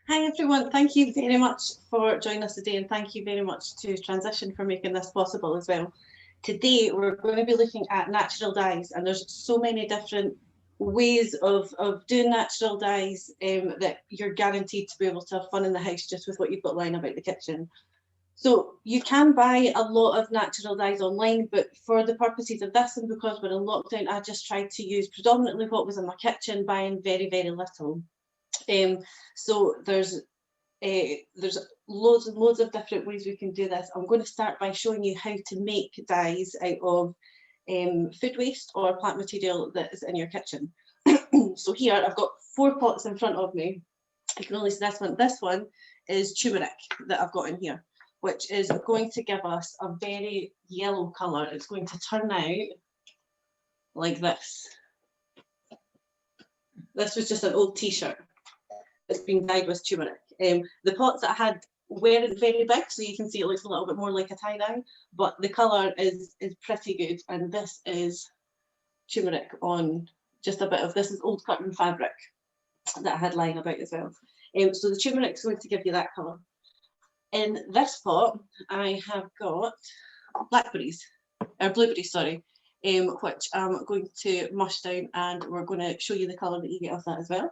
Hi everyone, thank you very much for joining us today, and thank you very much to Transition for making this possible as well. Today we're going to be looking at natural dyes, and there's so many different ways of doing natural dyes that you're guaranteed to be able to have fun in the house just with what you've got lying about the kitchen. So you can buy a lot of natural dyes online, but for the purposes of this and because we're in lockdown, I just tried to use predominantly what was in my kitchen, buying very, very little. So there's loads and loads of different ways we can do this. I'm going to start by showing you how to make dyes out of food waste or plant material that is in your kitchen. So here I've got 4 pots in front of me. You can only see this one. This one is turmeric that I've got in here, which is going to give us a very yellow colour. It's going to turn out like this. This was just an old t-shirt that's been dyed with turmeric. The pots that I had weren't very big, so you can see it looks a little bit more like a tie-dye, but the colour is pretty good. And this is turmeric on just a bit of, this is old cotton fabric that I had lying about as well. So the turmeric is going to give you that colour. In this pot, I have got blackberries, or blueberries, sorry, which I'm going to mush down, and we're going to show you the colour that you get off that as well.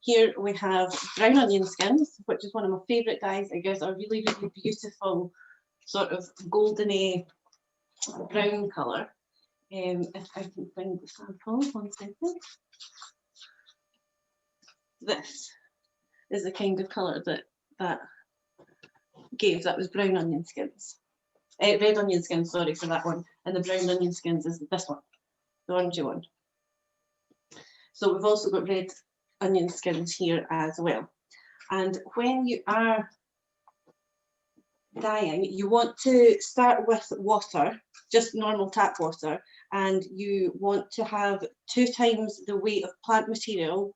Here we have brown onion skins, which is one of my favourite dyes. It gives a really, really beautiful sort of goldeny brown colour. If I can find the sample, 1 second. This is the kind of colour that gave. That was brown onion skins. Red onion skins, sorry for that one. And the brown onion skins is this one, the orangey one. So we've also got red onion skins here as well. And when you are dyeing, you want to start with water, just normal tap water, and you want to have 2 times the weight of plant material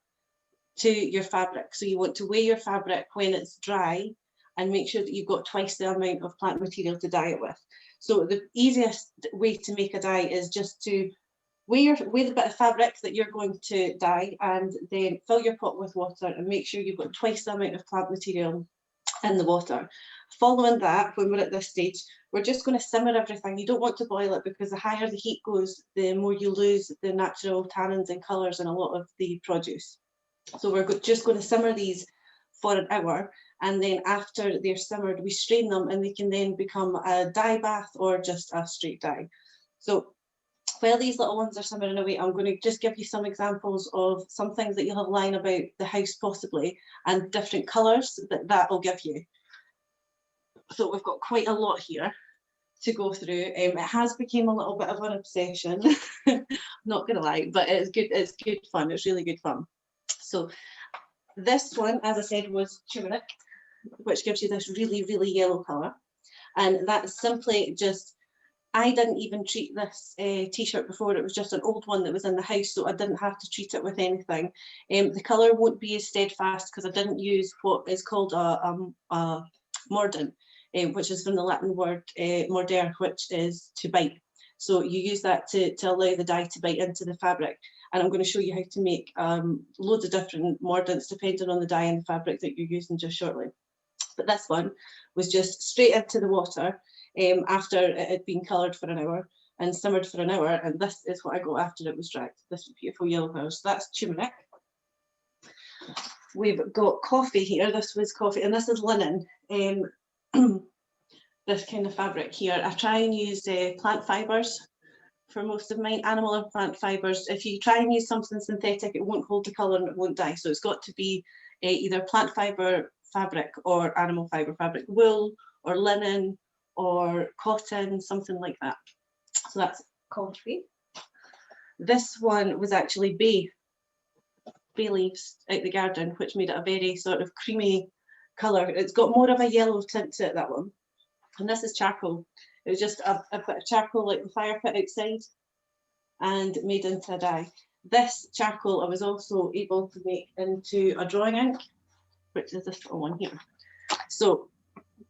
to your fabric. So you want to weigh your fabric when it's dry and make sure that you've got twice the amount of plant material to dye it with. So the easiest way to make a dye is just to weigh the bit of fabric that you're going to dye, and then fill your pot with water and make sure you've got twice the amount of plant material in the water. Following that, when we're at this stage, we're just going to simmer everything. You don't want to boil it, because the higher the heat goes, the more you lose the natural tannins and colours in a lot of the produce. So we're just going to simmer these for an hour, and then after they're simmered, we strain them, and they can then become a dye bath or just a straight dye. So while these little ones are simmering away, I'm going to just give you some examples of some things that you'll have lying about the house possibly, and different colours that will give you. So we've got quite a lot here to go through. It has become a little bit of an obsession, not gonna lie, but it's good fun. It's really good fun. So this one, as I said, was turmeric, which gives you this really, really yellow colour. And that's simply just, I didn't even treat this t-shirt before. It was just an old one that was in the house, so I didn't have to treat it with anything. The colour won't be as steadfast because I didn't use what is called a mordant, which is from the Latin word mordere, which is to bite. So you use that to allow the dye to bite into the fabric. And I'm going to show you how to make loads of different mordants depending on the dye and fabric that you're using just shortly. But this one was just straight into the water after it had been coloured for an hour and simmered for an hour, and this is what I got after it was dried. This beautiful yellow colour. So that's turmeric. We've got coffee here. This was coffee, and this is linen. This kind of fabric here. I try and use plant fibres for most of mine, animal or plant fibres. If you try and use something synthetic, it won't hold the colour and it won't dye. So it's got to be either plant fibre fabric or animal fibre fabric, wool or linen or cotton, something like that. So that's coffee. This one was actually bay leaves out the garden, which made it a very sort of creamy colour. It's got more of a yellow tint to it, that one. And this is charcoal. It was just a bit of charcoal like the fire pit outside and made into a dye. This charcoal I was also able to make into a drawing ink, which is this little one here. So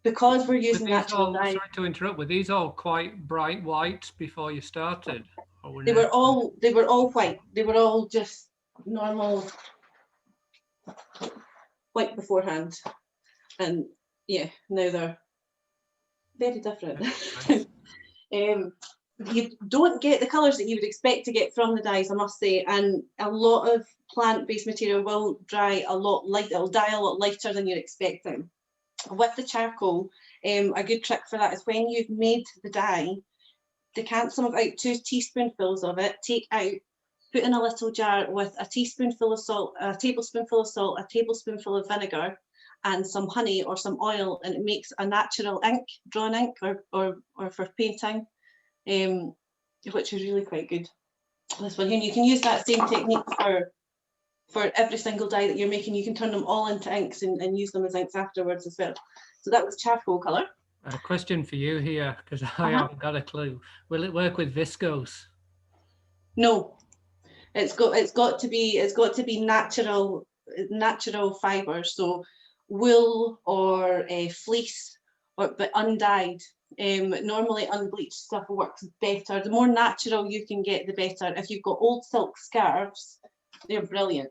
because we're using natural dye. Sorry to interrupt, were these all quite bright white before you started? They were all white. They were all just normal white beforehand, and yeah, now they're very different. You don't get the colours that you would expect to get from the dyes, I must say, and a lot of plant-based material will dry a lot light. It'll dye a lot lighter than you're expecting. With the charcoal, a good trick for that is when you've made the dye, decant some of out 2 teaspoonfuls of it, take out, put in a little jar with a teaspoonful of salt, a tablespoonful of salt, a tablespoonful of vinegar, and some honey or some oil, and it makes a natural ink, drawn ink, or for painting, which is really quite good. This one here, and you can use that same technique for every single dye that you're making. You can turn them all into inks and use them as inks afterwards as well. So that was charcoal colour. A question for you here, because I haven't got a clue. Will it work with viscose? No, it's got to be natural fibres. So wool or fleece, but undyed. Normally unbleached stuff works better. The more natural you can get, the better. If you've got old silk scarves, they're brilliant.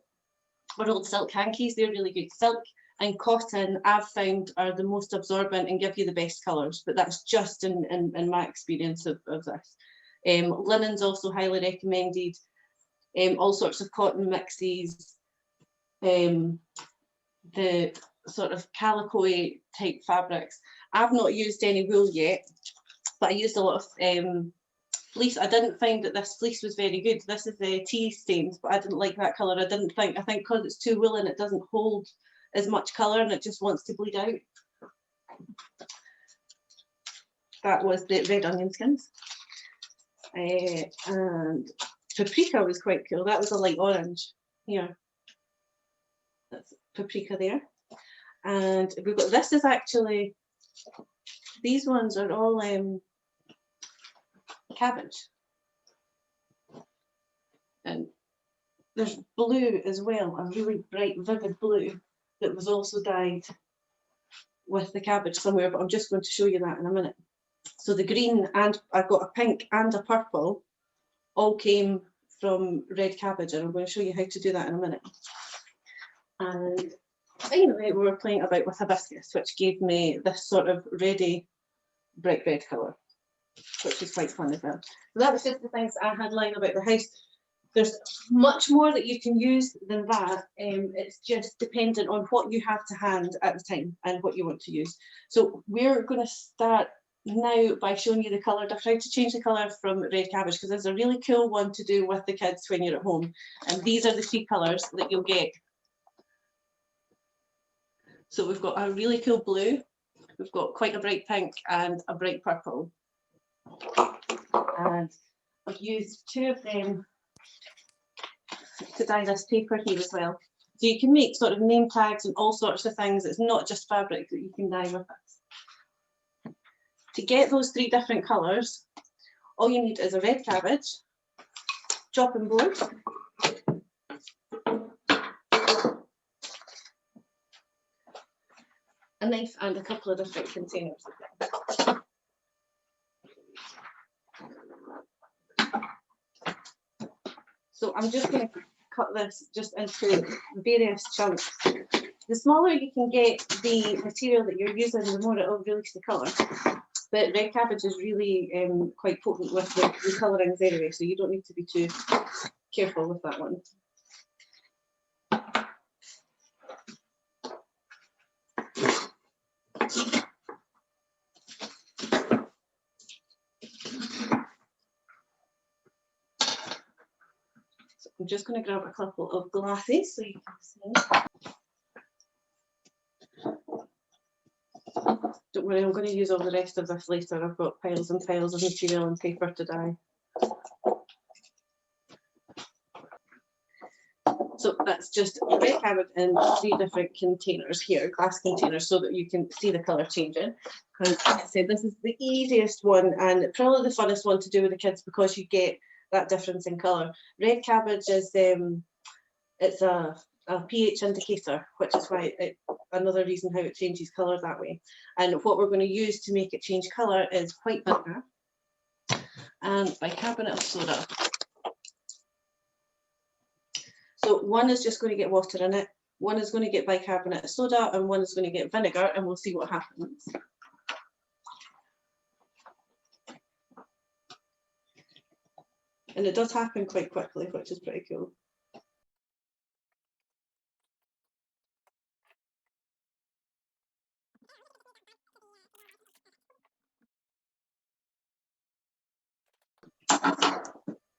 Or old silk hankies, they're really good. Silk and cotton, I've found, are the most absorbent and give you the best colours, but that's just in my experience of this. Linen's also highly recommended. All sorts of cotton mixes, the sort of calico type fabrics. I've not used any wool yet, but I used a lot of fleece. I didn't find that this fleece was very good. This is the tea stains, but I didn't like that colour. I think because it's too woolen, it doesn't hold as much colour and it just wants to bleed out. That was the red onion skins. And paprika was quite cool. That was a light orange here. That's paprika there. And we've got, this is actually, these ones are all cabbage. And there's blue as well, a really bright, vivid blue that was also dyed with the cabbage somewhere, but I'm just going to show you that in a minute. So the green, and I've got a pink and a purple, all came from red cabbage, and I'm going to show you how to do that in a minute. And finally, we were playing about with hibiscus, which gave me this sort of ready bright red colour, which is quite fun as well. So that was just the things I had lying about the house. There's much more that you can use than that. It's just dependent on what you have to hand at the time and what you want to use. So we're going to start now by showing you the colour, how to change the colour from red cabbage, because there's a really cool one to do with the kids when you're at home. And these are the 3 colours that you'll get. So we've got a really cool blue, we've got quite a bright pink and a bright purple. And I've used 2 of them to dye this paper here as well. So you can make sort of name tags and all sorts of things. It's not just fabric that you can dye with it. To get those 3 different colours, all you need is a red cabbage, chopping board, a knife, and a couple of different containers. So I'm just going to cut this just into various chunks. The smaller you can get the material that you're using, the more it will release the colour. But red cabbage is really quite potent with the colourings anyway, so you don't need to be too careful with that one. I'm just going to grab a couple of glasses so you can see. Don't worry, I'm going to use all the rest of this later. I've got piles and piles of material and paper to dye. So that's just red cabbage in 3 different containers here, glass containers, so that you can see the colour changing. Because like I said, this is the easiest one and probably the funnest one to do with the kids because you get that difference in colour. Red cabbage is it's a pH indicator, which is why another reason how it changes colour that way. And what we're going to use to make it change colour is white vinegar and bicarbonate of soda. So one is just going to get water in it, one is going to get bicarbonate of soda and one is going to get vinegar, and we'll see what happens. And it does happen quite quickly, which is pretty cool.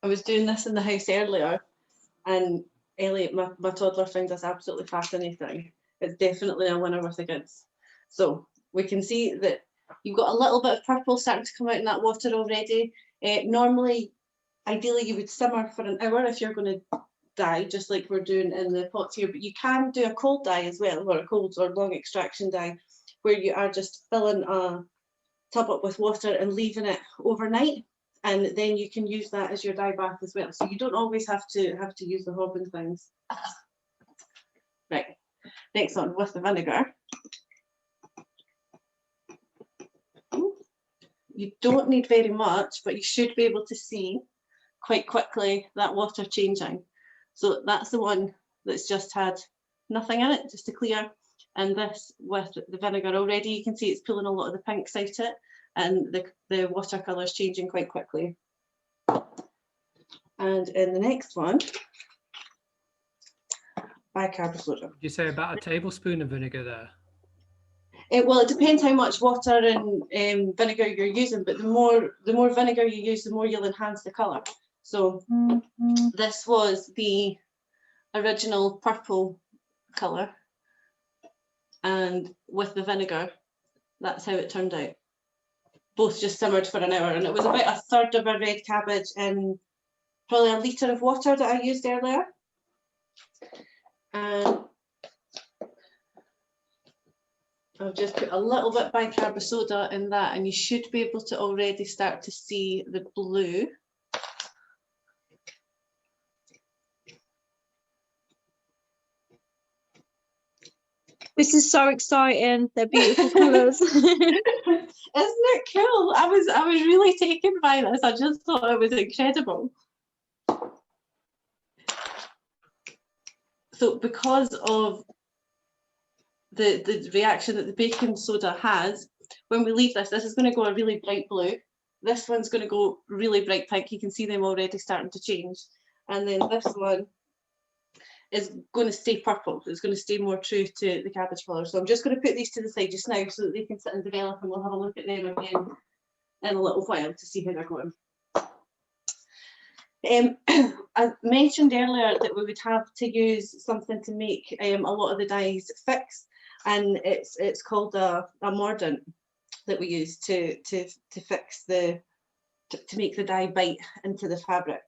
I was doing this in the house earlier, and Elliot, my toddler, found this absolutely fascinating. It's definitely a winner with the goods. So we can see that you've got a little bit of purple starting to come out in that water already. Normally, ideally, you would simmer for an hour if you're going to dye, just like we're doing in the pots here, but you can do a cold dye as well, or a cold or long extraction dye, where you are just filling a tub up with water and leaving it overnight, and then you can use that as your dye bath as well. So you don't always have to use the hob and things. Right, next on with the vinegar. You don't need very much, but you should be able to see quite quickly that water changing. So that's the one that's just had nothing in it, just a clear. And this with the vinegar already, you can see it's pulling a lot of the pinks out it, and the watercolour is changing quite quickly. And in the next one, bicarbonate soda. You say about a tablespoon of vinegar there? Well, it depends how much water and vinegar you're using, but the more vinegar you use, the more you'll enhance the colour. So this was the original purple colour, and with the vinegar, that's how it turned out. Both just simmered for an hour, and it was about a third of a red cabbage in probably a litre of water that I used earlier. And I've just put a little bit bicarbonate soda in that, and you should be able to already start to see the blue. This is so exciting. They're beautiful colours. Isn't it cool? I was really taken by this. I just thought it was incredible. So because of the reaction that the baking soda has, when we leave this is going to go a really bright blue. This one's going to go really bright pink. You can see them already starting to change. And then this one is going to stay purple. It's going to stay more true to the cabbage colour. So I'm just going to put these to the side just now so that they can sit and develop, and we'll have a look at them again in a little while to see how they're going. I mentioned earlier that we would have to use something to make a lot of the dyes fix, and it's called a mordant that we use to fix to make the dye bite into the fabric.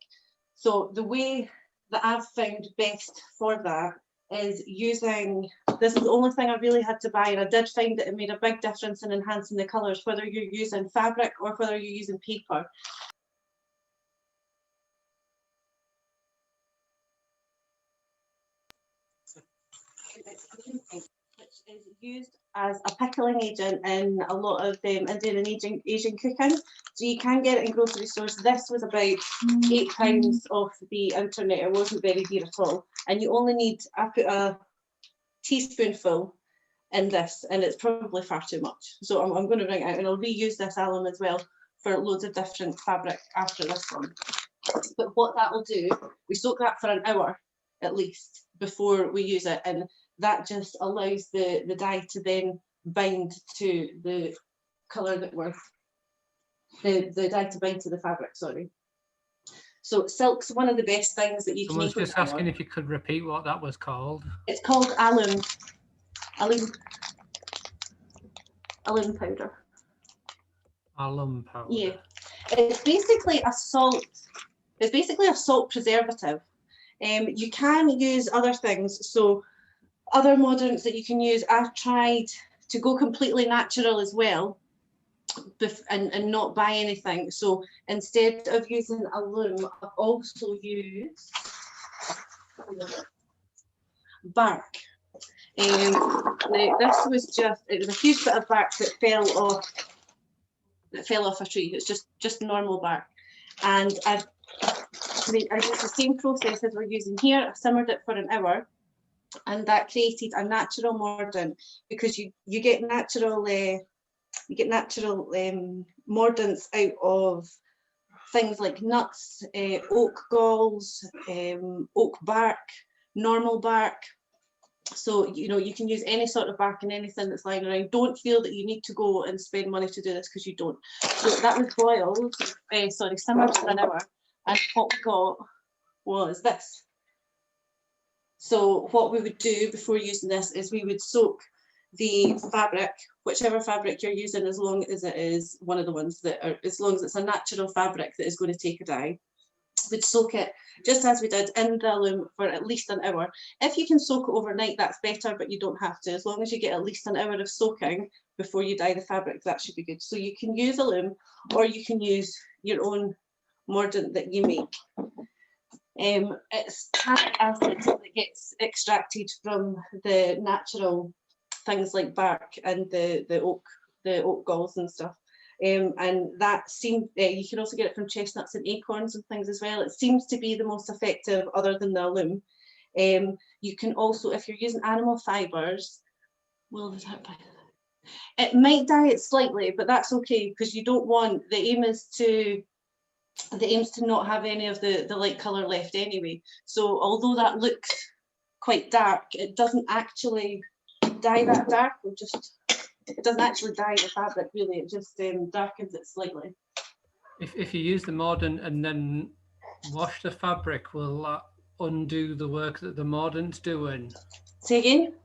So the way that I've found best for that is using, this is the only thing I really had to buy, and I did find that it made a big difference in enhancing the colours, whether you're using fabric or whether you're using paper. Which is used as a pickling agent in a lot of Indian and Asian cooking. So you can get it in grocery stores. This was about £8 off the internet. It wasn't very dear at all. And you only need, I put a teaspoonful in this, and it's probably far too much. So I'm going to bring it out, and I'll reuse this alum as well for loads of different fabric after this one. But what that will do, we soak that for an hour at least before we use it, and that just allows the dye to then bind to the colour that we're, the dye to bind to the fabric, sorry. So silk's one of the best things that you can Someone's just asking if you could repeat what that was called. It's called alum powder. Alum powder. Yeah, it's basically a salt. It's basically a salt preservative. You can use other things. So other mordants that you can use, I've tried to go completely natural as well, and not buy anything. So instead of using alum, I've also used bark. Now this was just, it was a huge bit of bark that fell off a tree. It's just normal bark, and I used the same process as we're using here. I simmered it for an hour, and that created a natural mordant, because you get natural mordants out of things like nuts, oak galls, oak bark, normal bark. So, you know, you can use any sort of bark and anything that's lying around. Don't feel that you need to go and spend money to do this, because you don't. So that was boiled, simmered for an hour, and what we got was this. So what we would do before using this is we would soak the fabric, whichever fabric you're using, as long as it is one of the ones that are, as long as it's a natural fabric that is going to take a dye, we'd soak it just as we did in the loom for at least an hour. If you can soak it overnight, that's better, but you don't have to. As long as you get at least an hour of soaking before you dye the fabric, that should be good. So you can use a loom, or you can use your own mordant that you make. It's tannic acid that gets extracted from the natural things like bark and the oak galls and stuff. And that seems, you can also get it from chestnuts and acorns and things as well. It seems to be the most effective other than the loom. You can also, if you're using animal fibres, it might dye it slightly, but that's okay, because you don't want, the aim is to not have any of the light colour left anyway. So although that looks quite dark, it doesn't actually dye that dark. It doesn't actually dye the fabric really, it just darkens it slightly. If you use the mordant and then wash the fabric, will that undo the work that the mordant's doing? Say again?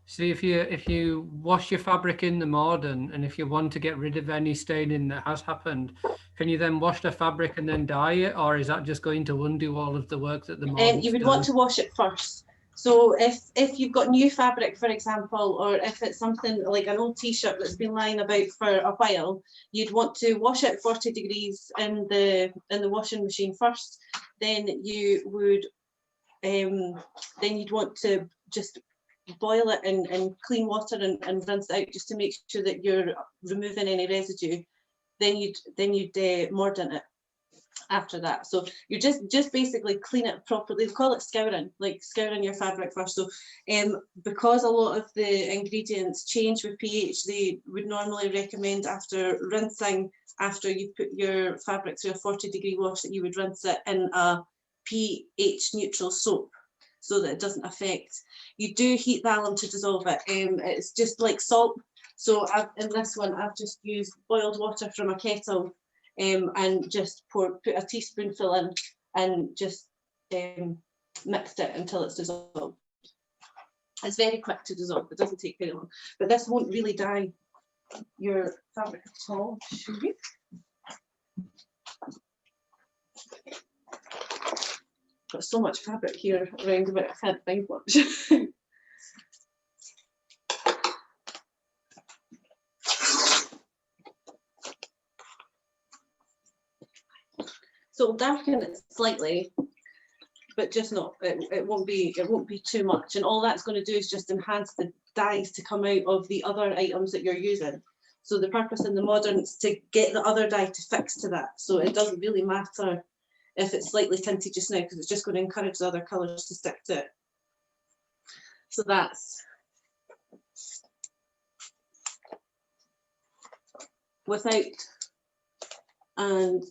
See, if you wash your fabric in the mordant, and if you want to get rid of any staining that has happened, can you then wash the fabric and then dye it, or is that just going to undo all of the work that the mordant? You would want to wash it first. So if you've got new fabric, for example, or if it's something like an old t-shirt that's been lying about for a while, you'd want to wash it 40 degrees in the washing machine first. Then you would then you'd want to just boil it in clean water and rinse it out, just to make sure that you're removing any residue. Then you'd mordant it after that. So you just basically clean it properly. They call it scouring, like scouring your fabric first. So because a lot of the ingredients change with pH, they would normally recommend after rinsing, after you put your fabric through a 40-degree wash, that you would rinse it in a pH neutral soap, so that it doesn't affect. You do heat the alum to dissolve it. It's just like salt. So in this one, I've just used boiled water from a kettle, and just put a teaspoonful in, and just mixed it until it's dissolved. It's very quick to dissolve, it doesn't take very long. But this won't really dye your fabric at all. I'll show you. Got so much fabric here around about, I can't find much. So darken it slightly, but just not, it won't be too much. And all that's going to do is just enhance the dyes to come out of the other items that you're using. So the purpose in the modern is to get the other dye to fix to that. So it doesn't really matter if it's slightly tinted just now, because it's just going to encourage the other colours to stick to it. So that's without and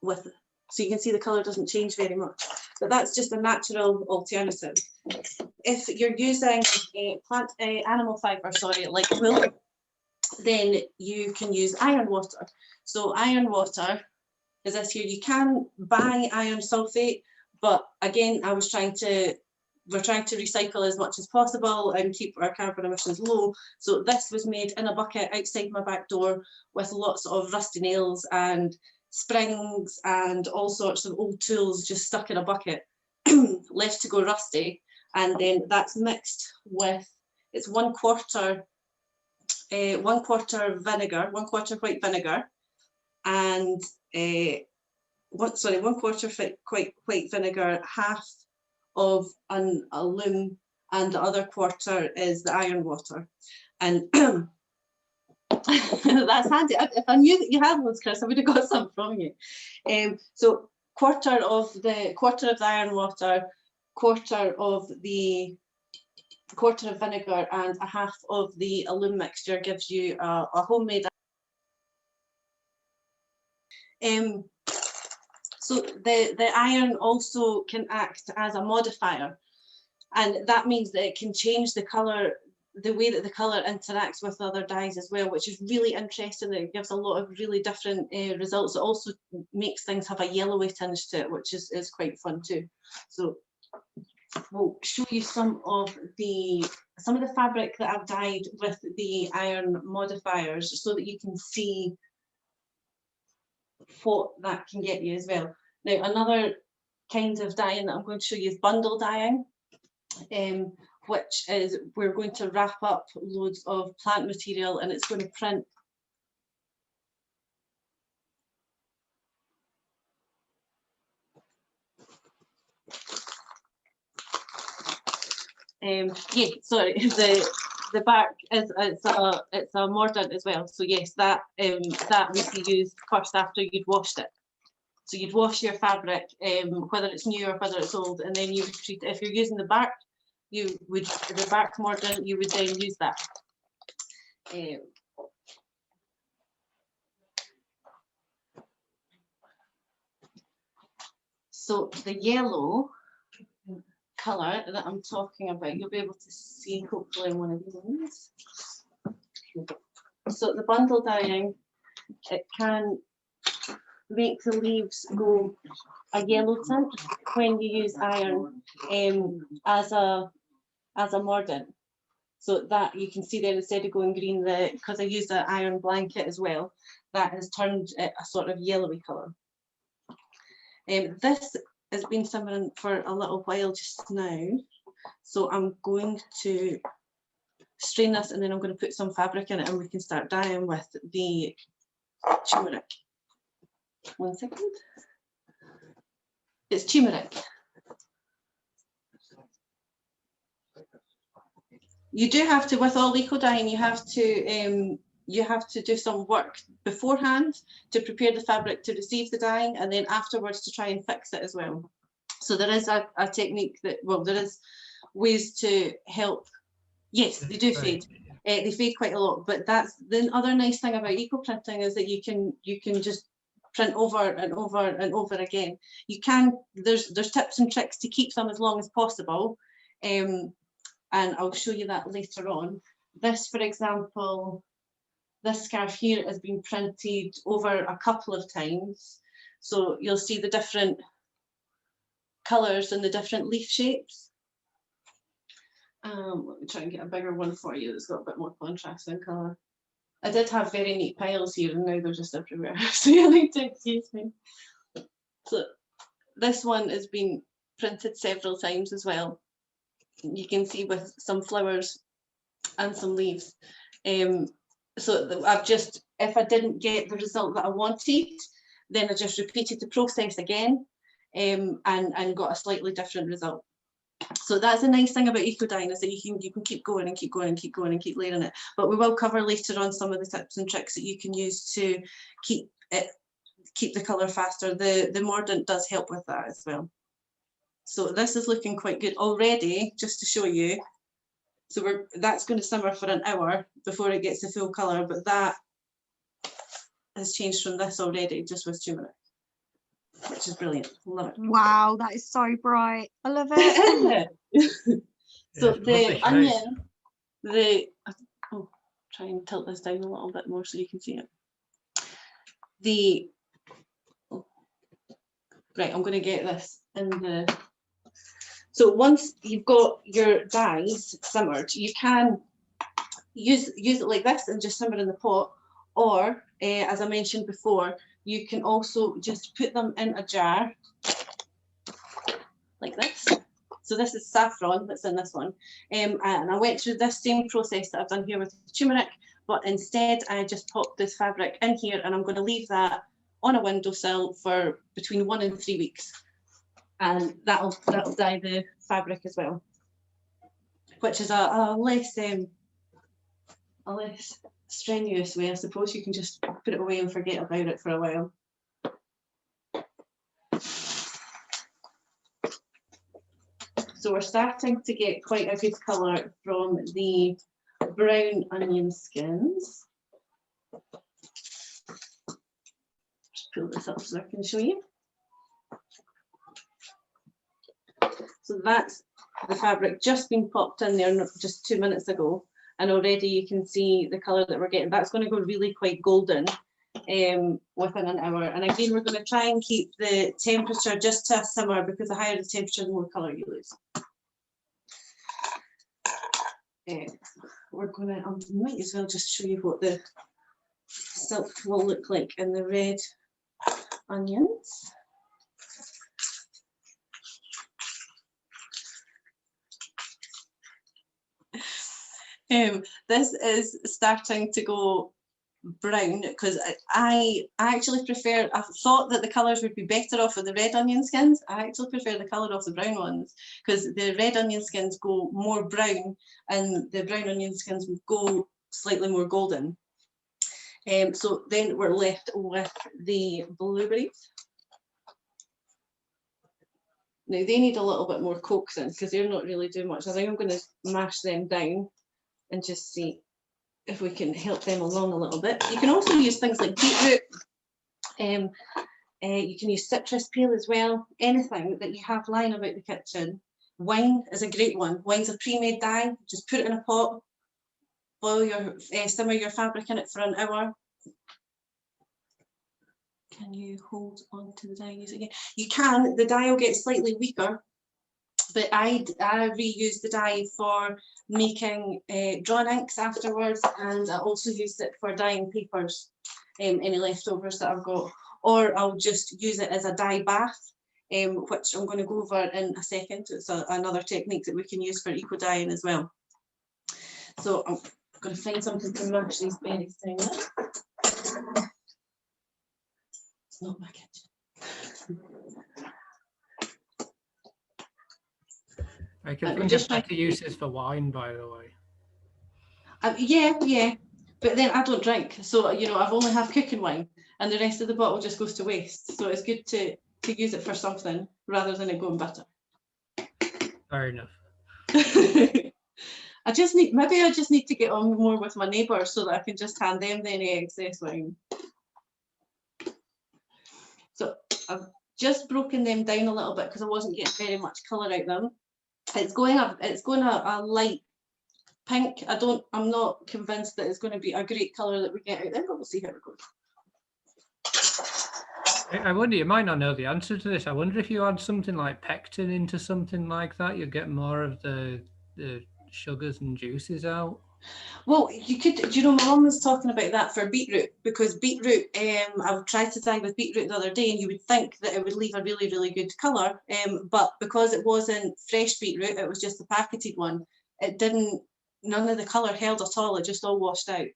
with. So you can see the colour doesn't change very much, but that's just a natural alternative. If you're using animal fibre, like wool, then you can use iron water. So iron water is this here. You can buy iron sulfate, but again, we're trying to recycle as much as possible and keep our carbon emissions low. So this was made in a bucket outside my back door with lots of rusty nails and springs and all sorts of old tools just stuck in a bucket, left to go rusty. And then that's mixed with, it's 1/4 vinegar, 1/4 white vinegar, and 1/4 white vinegar, half of a loom, and the other quarter is the iron water. And that's handy. If I knew that you had those, Chris, I would have got some from you. So quarter of the iron water, quarter of vinegar and a half of the alum mixture gives you a homemade. So the iron also can act as a modifier, and that means that it can change the colour, the way that the colour interacts with other dyes as well, which is really interesting. It gives a lot of really different results. It also makes things have a yellowy tinge to it, which is quite fun too. So we'll show you some of the fabric that I've dyed with the iron modifiers so that you can see what that can get you as well. Now, another kind of dyeing that I'm going to show you is bundle dyeing, which is we're going to wrap up loads of plant material and it's going to print sorry, the back is it's a mordant as well. So yes, that would be used first after you'd washed it. So you'd wash your fabric, whether it's new or whether it's old, and then you would treat it. If you're using the bark, the bark mordant, you would then use that. So the yellow colour that I'm talking about, you'll be able to see hopefully in one of these. So the bundle dyeing, it can make the leaves go a yellow tint when you use iron as a mordant. So that you can see there, instead of going green, because I used an iron blanket as well, that has turned it a sort of yellowy colour. This has been simmering for a little while just now, so I'm going to strain this and then I'm going to put some fabric in it and we can start dyeing with the turmeric. 1 second. It's turmeric. You do have to, with all eco dyeing, you have to do some work beforehand to prepare the fabric to receive the dyeing, and then afterwards to try and fix it as well. So there is a technique that, well, there is ways to help. Yes, they do fade. They fade quite a lot, but that's the other nice thing about eco printing, is that you can just print over and over and over again. You can, there's tips and tricks to keep them as long as possible. And I'll show you that later on. This, for example, this scarf here has been printed over a couple of times. So you'll see the different colours and the different leaf shapes. Let me try and get a bigger one for you that's got a bit more contrast in colour. I did have very neat piles here and now they're just everywhere, so you'll need to excuse me. So this one has been printed several times as well. You can see with some flowers and some leaves. So I've just, if I didn't get the result that I wanted, then I just repeated the process again and got a slightly different result. So that's the nice thing about eco dyeing, is that you can keep going and keep going and keep going and keep layering it. But we will cover later on some of the tips and tricks that you can use to keep the colour faster. The mordant does help with that as well. So this is looking quite good already, just to show you. So that's going to simmer for an hour before it gets the full colour, but that has changed from this already just with turmeric, which is brilliant. Love it. Wow, that is so bright. I love it. So Yeah, the onion, try and tilt this down a little bit more so you can see it. Right, I'm going to get this in the. So once you've got your dyes simmered, you can use it like this and just simmer in the pot, or as I mentioned before, you can also just put them in a jar like this. So this is saffron that's in this one, and I went through this same process that I've done here with the turmeric, but instead I just popped this fabric in here and I'm going to leave that on a windowsill for between 1 and 3 weeks. And that'll dye the fabric as well, which is a less strenuous way. I suppose you can just put it away and forget about it for a while. So we're starting to get quite a good colour from the brown onion skins. Just pull this up so I can show you. So that's the fabric just been popped in there just 2 minutes ago, and already you can see the colour that we're getting. That's going to go really quite golden within an hour. And again, we're going to try and keep the temperature just to a simmer, because the higher the temperature, the more colour you lose. We're going to, I might as well just show you what the silk will look like in the red onions. This is starting to go brown, because I actually prefer, I thought that the colours would be better off of the red onion skins. I actually prefer the colour of the brown ones, because the red onion skins go more brown and the brown onion skins would go slightly more golden. So then we're left with the blueberries. Now they need a little bit more coaxing because they're not really doing much. I think I'm going to mash them down and just see if we can help them along a little bit. You can also use things like beetroot. You can use citrus peel as well. Anything that you have lying about the kitchen. Wine is a great one. Wine's a pre-made dye. Just put it in a pot, boil your, simmer your fabric in it for an hour. Can you hold on to the dye and use it again? You can. The dye will get slightly weaker, but I reuse the dye for making drawn inks afterwards, and I also used it for dyeing papers, any leftovers that I've got, or I'll just use it as a dye bath, which I'm going to go over in a second. It's another technique that we can use for eco dyeing as well. So I'm going to find something to mash these berries down with. It's not my kitchen. I can think of better uses for wine, by the way. Yeah, but then I don't drink, so you know I've only have cooking wine, and the rest of the bottle just goes to waste. So it's good to use it for something rather than it going bitter. Fair enough. maybe I just need to get on more with my neighbours so that I can just hand them any excess wine. So I've just broken them down a little bit because I wasn't getting very much colour out of them. It's going a light pink. I'm not convinced that it's going to be a great colour that we get out there, but we'll see how it goes. I wonder, you might not know the answer to this. I wonder if you add something like pectin into something like that, you'll get more of the sugars and juices out. Well, you could, you know, my mum was talking about that for beetroot, because beetroot, I've tried to dye with beetroot the other day, and you would think that it would leave a really, really good colour, but because it wasn't fresh beetroot, it was just the packeted one, it didn't, none of the colour held at all, it just all washed out.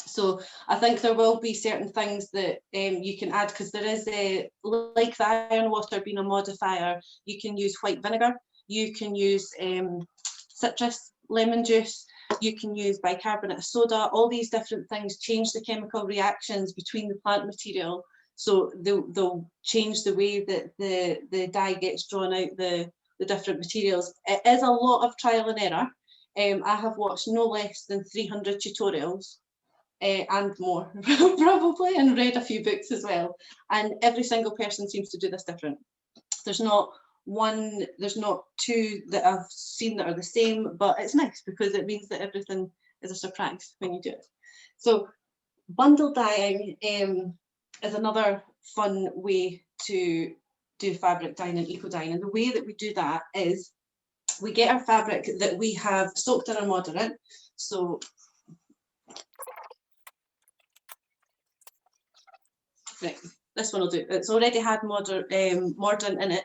So I think there will be certain things that you can add, because there is like the iron water being a modifier, you can use white vinegar, you can use citrus, lemon juice, you can use bicarbonate of soda. All these different things change the chemical reactions between the plant material, so they'll change the way that the dye gets drawn out the different materials. It is a lot of trial and error. I have watched no less than 300 tutorials and more probably, and read a few books as well, and every single person seems to do this different. There's not one, there's not two that I've seen that are the same, but it's nice because it means that everything is a surprise when you do it. So bundle dyeing is another fun way to do fabric dyeing and eco dyeing, and the way that we do that is we get our fabric that we have soaked in a mordant. So right, this one will do. It's already had mordant in it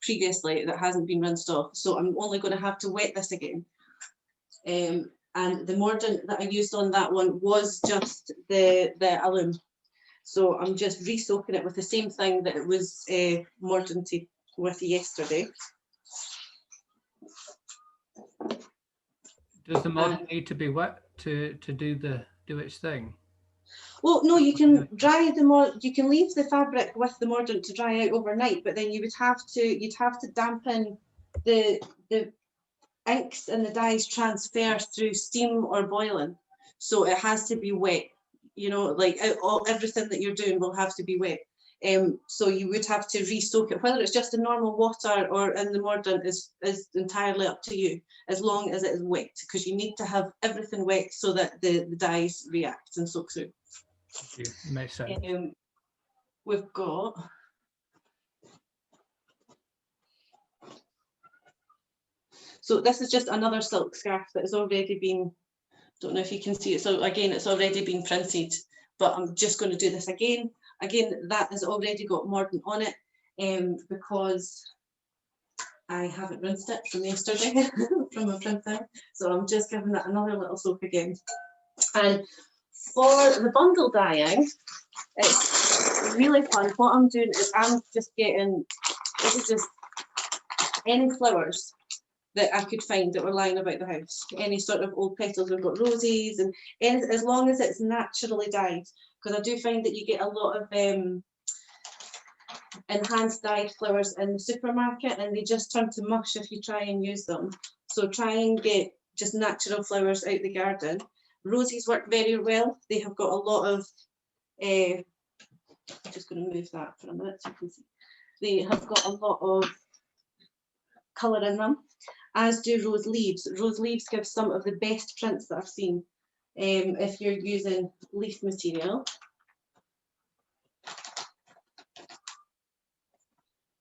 previously that hasn't been rinsed off, so I'm only going to have to wet this again. And the mordant that I used on that one was just the alum, so I'm just re-soaking it with the same thing that it was mordanted with yesterday. Does the mordant need to be wet to do its thing? Well, no, you can dry you can leave the fabric with the mordant to dry out overnight, but then you'd have to dampen the inks and the dyes transfer through steam or boiling, so it has to be wet. You know, like everything that you're doing will have to be wet. So you would have to re-soak it, whether it's just in normal water or in the mordant is entirely up to you, as long as it is wet, because you need to have everything wet so that the dyes react and soak through. Yeah, makes sense. We've got so this is just another silk scarf that has already been, don't know if you can see it, so again it's already been printed, but I'm just going to do this again. Again, that has already got mordant on it, because I haven't rinsed it from yesterday from my printing, so I'm just giving that another little soak again. And for the bundle dyeing, it's really fun. What I'm doing is I'm just getting, this is just any flowers that I could find that were lying about the house, any sort of old petals. We've got roses, and as long as it's naturally dyed, because I do find that you get a lot of enhanced dyed flowers in the supermarket and they just turn to mush if you try and use them. So try and get just natural flowers out the garden. Roses work very well. They have got a lot of, I'm just going to move that for a minute so you can see. They have got a lot of colour in them, as do rose leaves. Rose leaves give some of the best prints that I've seen if you're using leaf material.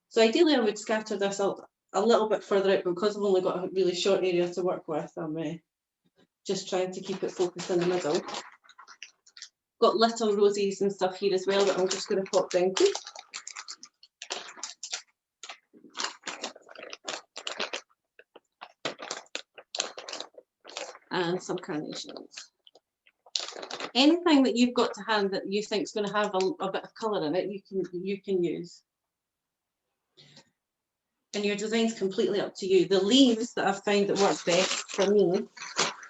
So ideally I would scatter this out a little bit further out, but because I've only got a really short area to work with, I'm just trying to keep it focused in the middle. Got little roses and stuff here as well that I'm just going to pop down to. And some carnations. Anything that you've got to hand that you think is going to have a bit of colour in it, you can use. And your design's completely up to you. The leaves that I've found that work best for me,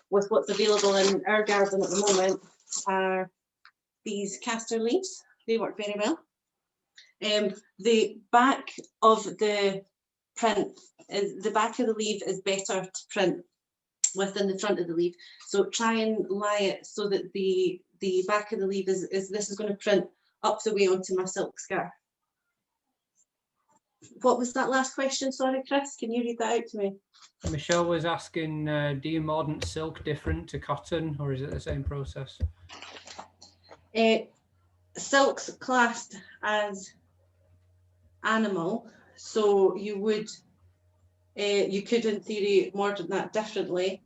with what's available in our garden at the moment, are these castor leaves. They work very well. The back of the print is, the back of the leaf is better to print within the front of the leaf. So try and lie it so that the back of the leaf is this is going to print up the way onto my silk scarf. What was that last question? Sorry, Chris, can you read that out to me? Michelle was asking, do you mordant silk different to cotton, or is it the same process? Silk's classed as animal, so you would, you could in theory mordant that differently,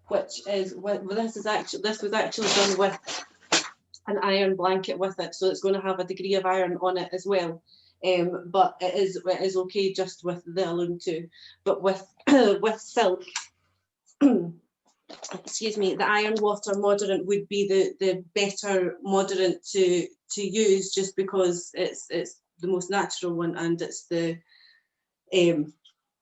which is, well, this was actually done with an iron blanket with it, so it's going to have a degree of iron on it as well. But it is okay just with the alum too. But with with silk, excuse me, the iron water mordant would be the better mordant to use, just because it's the most natural one, and it's the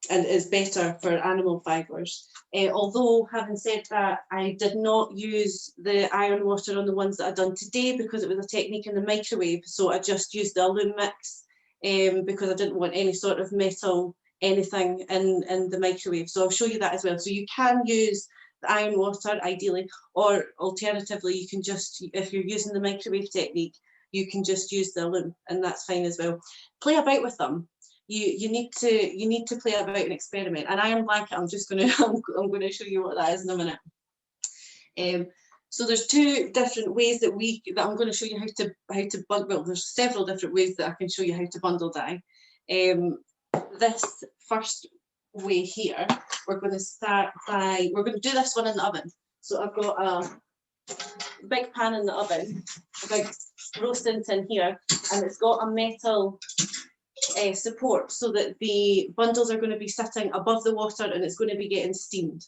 and is better for animal fibres. Although, having said that, I did not use the iron water on the ones that I've done today because it was a technique in the microwave. So I just used the alum mix because I didn't want any sort of metal anything in the microwave. So I'll show you that as well. So you can use the iron water ideally, or alternatively you can just, if you're using the microwave technique, you can just use the alum, and that's fine as well. Play about with them. You need to play about and experiment. An iron blanket, I'm going to show you what that is in a minute. So there's two different ways that I'm going to show you how to bundle. Well, there's several different ways that I can show you how to bundle dye. This first way here, we're going to do this one in the oven. So I've got a big pan in the oven, a big roasting tin here, and it's got a metal support so that the bundles are going to be sitting above the water and it's going to be getting steamed.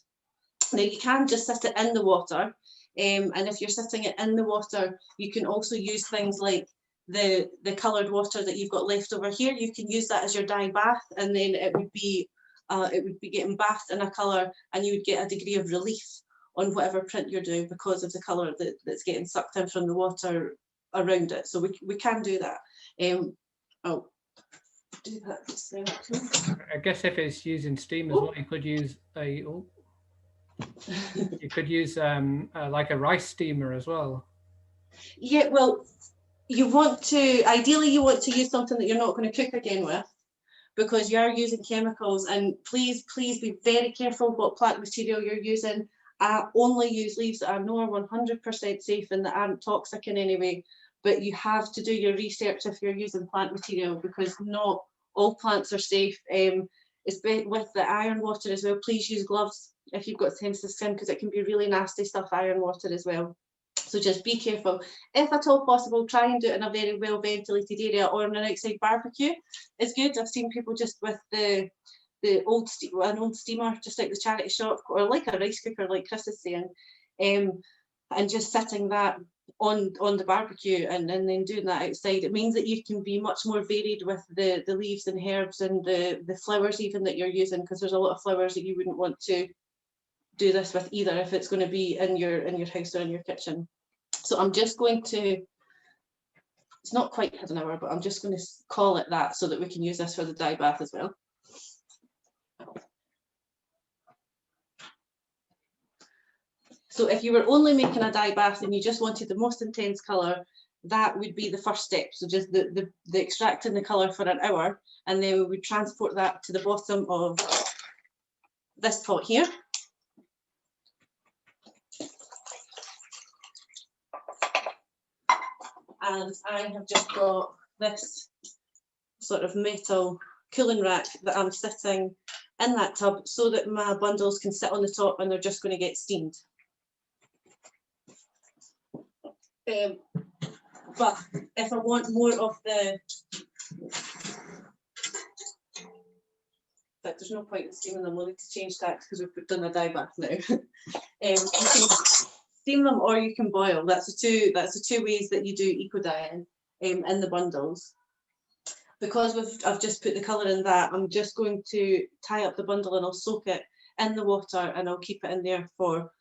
Now you can just sit it in the water, and if you're sitting it in the water, you can also use things like the coloured water that you've got left over here. You can use that as your dye bath, and then it would be getting bathed in a colour, and you would get a degree of relief on whatever print you're doing because of the colour that's getting sucked in from the water around it. So we can do that. I'll do that just now. I guess if it's using steam as well, you could use a you could use like a rice steamer as well. Yeah, well, you want to, ideally you want to use something that you're not going to cook again with, because you are using chemicals, and please be very careful what plant material you're using. Only use leaves that I know are 100% safe and that aren't toxic in any way, but you have to do your research if you're using plant material, because not all plants are safe. It's with the iron water as well, please use gloves if you've got sensitive skin, because it can be really nasty stuff, iron water as well. So just be careful. If at all possible, try and do it in a very well ventilated area, or on an outside barbecue is good. I've seen people just with an old steamer, just like the charity shop, or like a rice cooker, like Chris is saying, and just setting that on the barbecue and then doing that outside. It means that you can be much more varied with the leaves and herbs and the flowers even that you're using, because there's a lot of flowers that you wouldn't want to do this with either if it's going to be in your house or in your kitchen. So I'm just going to, it's not quite had an hour, but I'm just going to call it that so that we can use this for the dye bath as well. So if you were only making a dye bath and you just wanted the most intense colour, that would be the first step. So just the extracting the colour for an hour, and then we would transport that to the bottom of this pot here. And I have just got this sort of metal cooling rack that I'm sitting in that tub so that my bundles can sit on the top and they're just going to get steamed. But if I want more of the, but there's no point in steaming them, we'll need to change that because we've done a dye bath now. You can steam them or you can boil. That's the two ways that you do eco dyeing in the bundles. Because I've just put the colour in that, I'm just going to tie up the bundle and I'll soak it in the water and I'll keep it in there for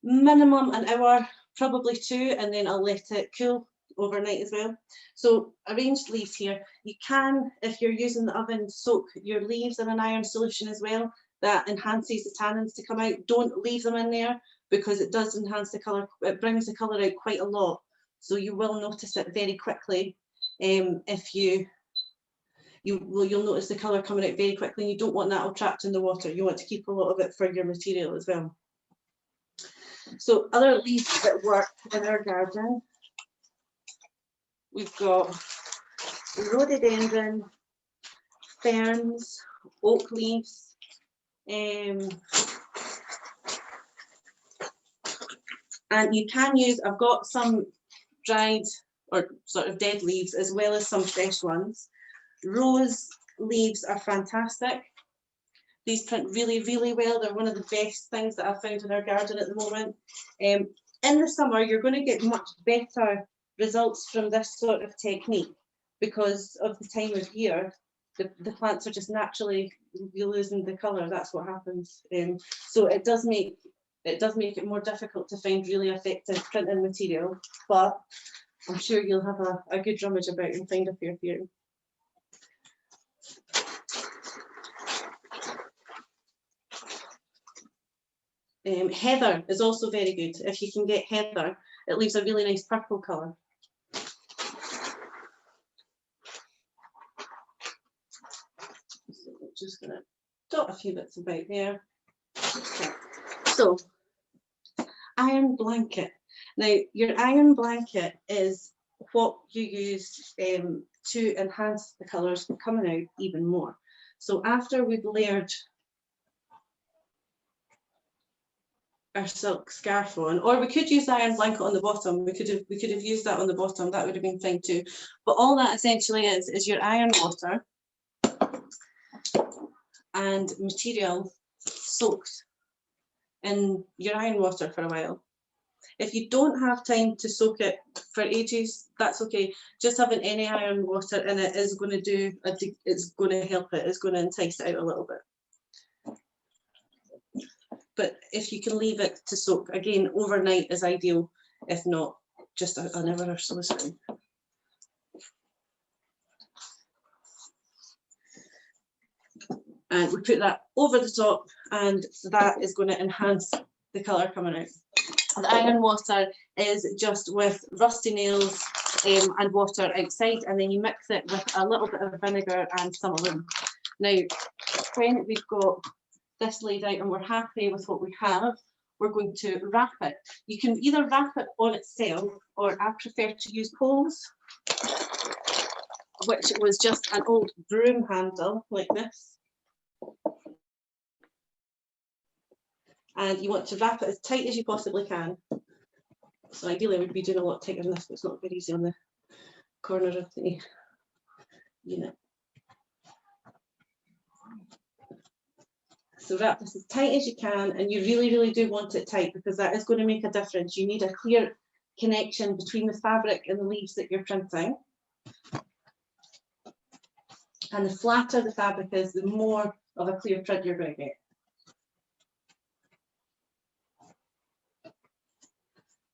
minimum an hour, probably 2, and then I'll let it cool overnight as well. So arranged leaves here. You can, if you're using the oven, soak your leaves in an iron solution as well. That enhances the tannins to come out. Don't leave them in there because it does enhance the colour. It brings the colour out quite a lot. So you will notice it very quickly. If you'll notice the colour coming out very quickly, and you don't want that all trapped in the water. You want to keep a lot of it for your material as well. So other leaves that work in our garden, we've got rhododendron, ferns, oak leaves, and you can use, I've got some dried or sort of dead leaves as well as some fresh ones. Rose leaves are fantastic. These print really, really well. They're one of the best things that I've found in our garden at the moment. In the summer, you're going to get much better results from this sort of technique because of the time of year. The plants are just naturally losing the colour. That's what happens. So it does make it more difficult to find really effective printing material, but I'm sure you'll have a good rummage about and find a fair few. Heather is also very good. If you can get heather, it leaves a really nice purple colour. So I'm just going to dot a few bits about there. Okay. So, iron blanket. Now, your iron blanket is what you use to enhance the colours coming out even more. So after we've layered our silk scarf on, or we could use the iron blanket on the bottom. We could have used that on the bottom. That would have been fine too. But all that essentially is your iron water and material soaked in your iron water for a while. If you don't have time to soak it for ages, that's okay. Just having any iron water in it is going to do it's going to help it. It's going to entice it out a little bit. But if you can leave it to soak, again, overnight is ideal. If not, just an hour or so is fine. And we put that over the top, and so that is going to enhance the colour coming out. The iron water is just with rusty nails and water outside, and then you mix it with a little bit of vinegar and some alum. Now, when we've got this laid out and we're happy with what we have, we're going to wrap it. You can either wrap it on itself, or I prefer to use poles, which was just an old broom handle like this. And you want to wrap it as tight as you possibly can. So ideally I would be doing a lot tighter than this, but it's not very easy on the corner of the unit. So wrap this as tight as you can, and you really, really do want it tight, because that is going to make a difference. You need a clear connection between the fabric and the leaves that you're printing. And the flatter the fabric is, the more of a clear print you're going to get.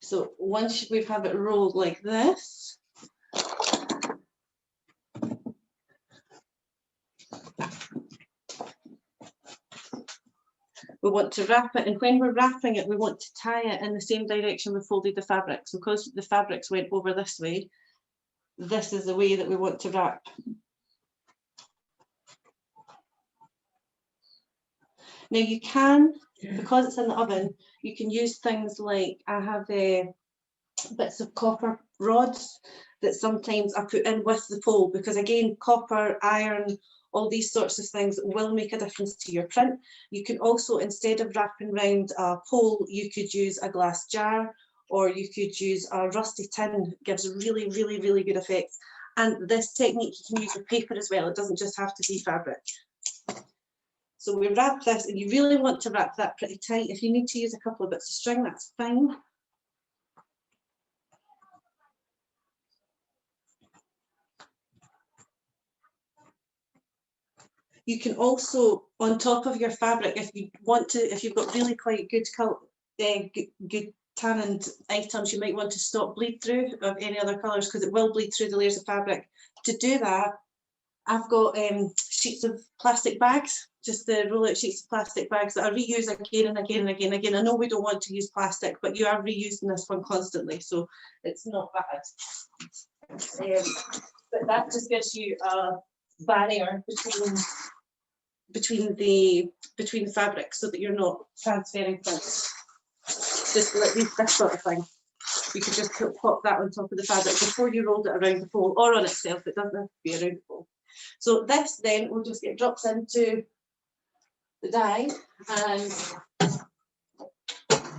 So once we have it rolled like this, we want to wrap it, and when we're wrapping it, we want to tie it in the same direction we folded the fabric. So because the fabrics went over this way, this is the way that we want to wrap. Now you can, because it's in the oven, you can use things like, I have bits of copper rods that sometimes I put in with the pole, because again, copper, iron, all these sorts of things will make a difference to your print. You can also, instead of wrapping around a pole, you could use a glass jar, or you could use a rusty tin. It gives really, really, really good effects. And this technique you can use with paper as well. It doesn't just have to be fabric. So we wrap this, and you really want to wrap that pretty tight. If you need to use a couple of bits of string, that's fine. You can also, on top of your fabric, if you want to, if you've got really quite good tanned items, you might want to stop bleed through of any other colours, because it will bleed through the layers of fabric. To do that, I've got sheets of plastic bags, just the roll out sheets of plastic bags that I reuse again and again and again and again. I know we don't want to use plastic, but you are reusing this one constantly, so it's not bad. But that just gives you a barrier between the fabrics, so that you're not transferring things. Just like this sort of thing. You could just pop that on top of the fabric before you rolled it around the pole, or on itself. It doesn't have to be around the pole. So this then will just get dropped into the die, and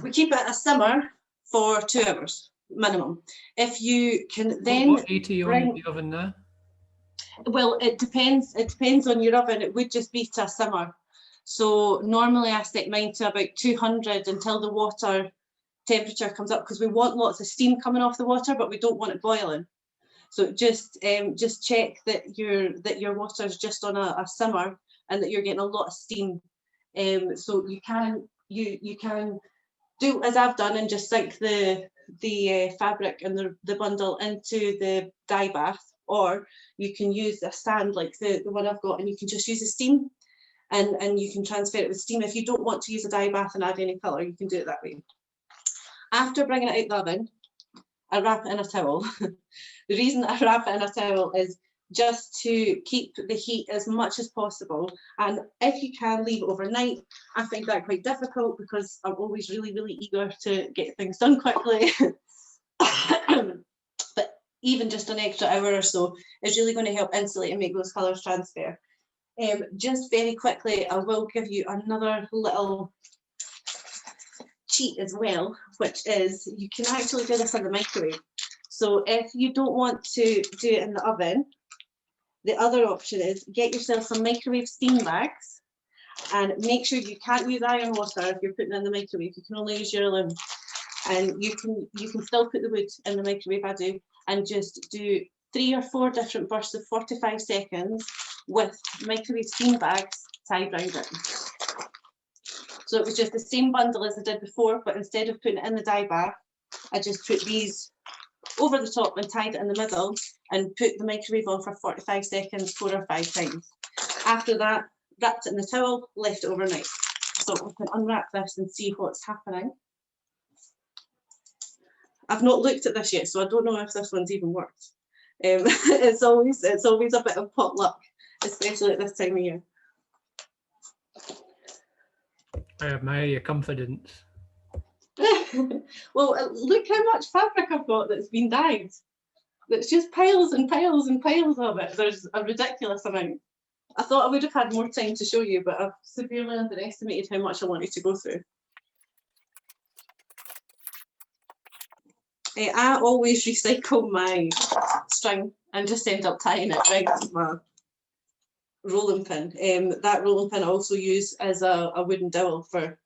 we keep it a simmer for 2 hours minimum. If you can then what heat are you on in the oven there? Well, it depends on your oven. It would just be to a simmer. So normally I set mine to about 200 until the water temperature comes up, because we want lots of steam coming off the water, but we don't want it boiling. So just check that your water is just on a simmer, and that you're getting a lot of steam. So you can do as I've done, and just sink the fabric and the bundle into the dye bath, or you can use a stand like the one I've got, and you can just use the steam, and you can transfer it with steam. If you don't want to use a dye bath and add any colour, you can do it that way. After bringing it out the oven, I wrap it in a towel. The reason I wrap it in a towel is just to keep the heat as much as possible, and if you can leave it overnight. I find that quite difficult, because I'm always really, really eager to get things done quickly. But even just an extra hour or so is really going to help insulate and make those colours transfer. Just very quickly, I will give you another little cheat as well, which is you can actually do this in the microwave. So if you don't want to do it in the oven, the other option is get yourself some microwave steam bags, and make sure you can't use iron water if you're putting it in the microwave. You can only use your alum, and you can still put the wood in the microwave. I do, and just do 3 or 4 different bursts of 45 seconds with microwave steam bags tied round it. So it was just the same bundle as I did before, but instead of putting it in the dye bath, I just put these over the top and tied it in the middle, and put the microwave on for 45 seconds 4 or 5 times. After that, wrapped it in the towel, left it overnight. So we can unwrap this and see what's happening. I've not looked at this yet, so I don't know if this one's even worked. It's always a bit of potluck, especially at this time of year. I admire your confidence. Well, look how much fabric I've got that's been dyed. There's just piles and piles and piles of it. There's a ridiculous amount. I thought I would have had more time to show you, but I've severely underestimated how much I wanted to go through. I always recycle my string and just end up tying it right to my rolling pin. That rolling pin I also use as a wooden dowel for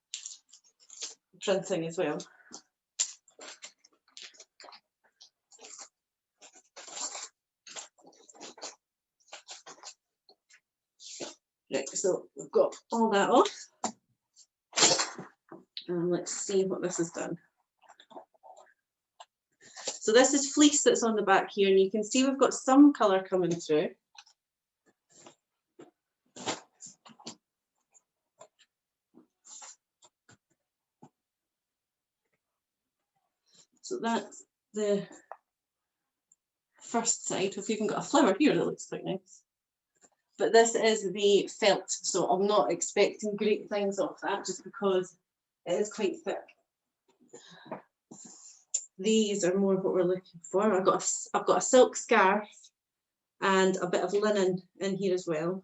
printing as well. Right, so we've got all that off. And let's see what this has done. So this is fleece that's on the back here, and you can see we've got some colour coming through. So that's the first side. We've even got a flower here that looks quite nice. But this is the felt, so I'm not expecting great things off that just because it is quite thick. These are more what we're looking for. I've got a silk scarf and a bit of linen in here as well.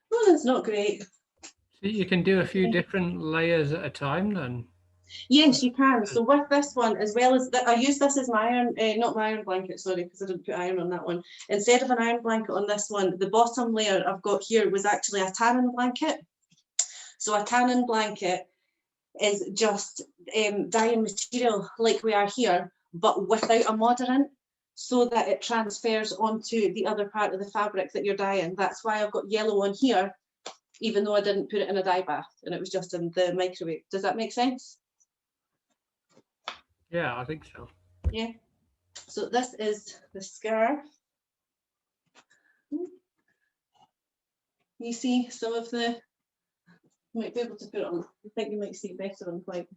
Well, that's not great. So you can do a few different layers at a time then? Yes, you can. So with this one, as well as that, I use this as my iron, not my iron blanket, sorry, because I didn't put iron on that one. Instead of an iron blanket on this one, the bottom layer I've got here was actually a tanning blanket. So a tanning blanket is just dyeing material like we are here, but without a mordant, so that it transfers onto the other part of the fabric that you're dyeing. That's why I've got yellow on here, even though I didn't put it in a dye bath and it was just in the microwave. Does that make sense? Yeah, I think so. Yeah. So this is the scarf. You see some of the, you might be able to put it on, I think you might see it better on white.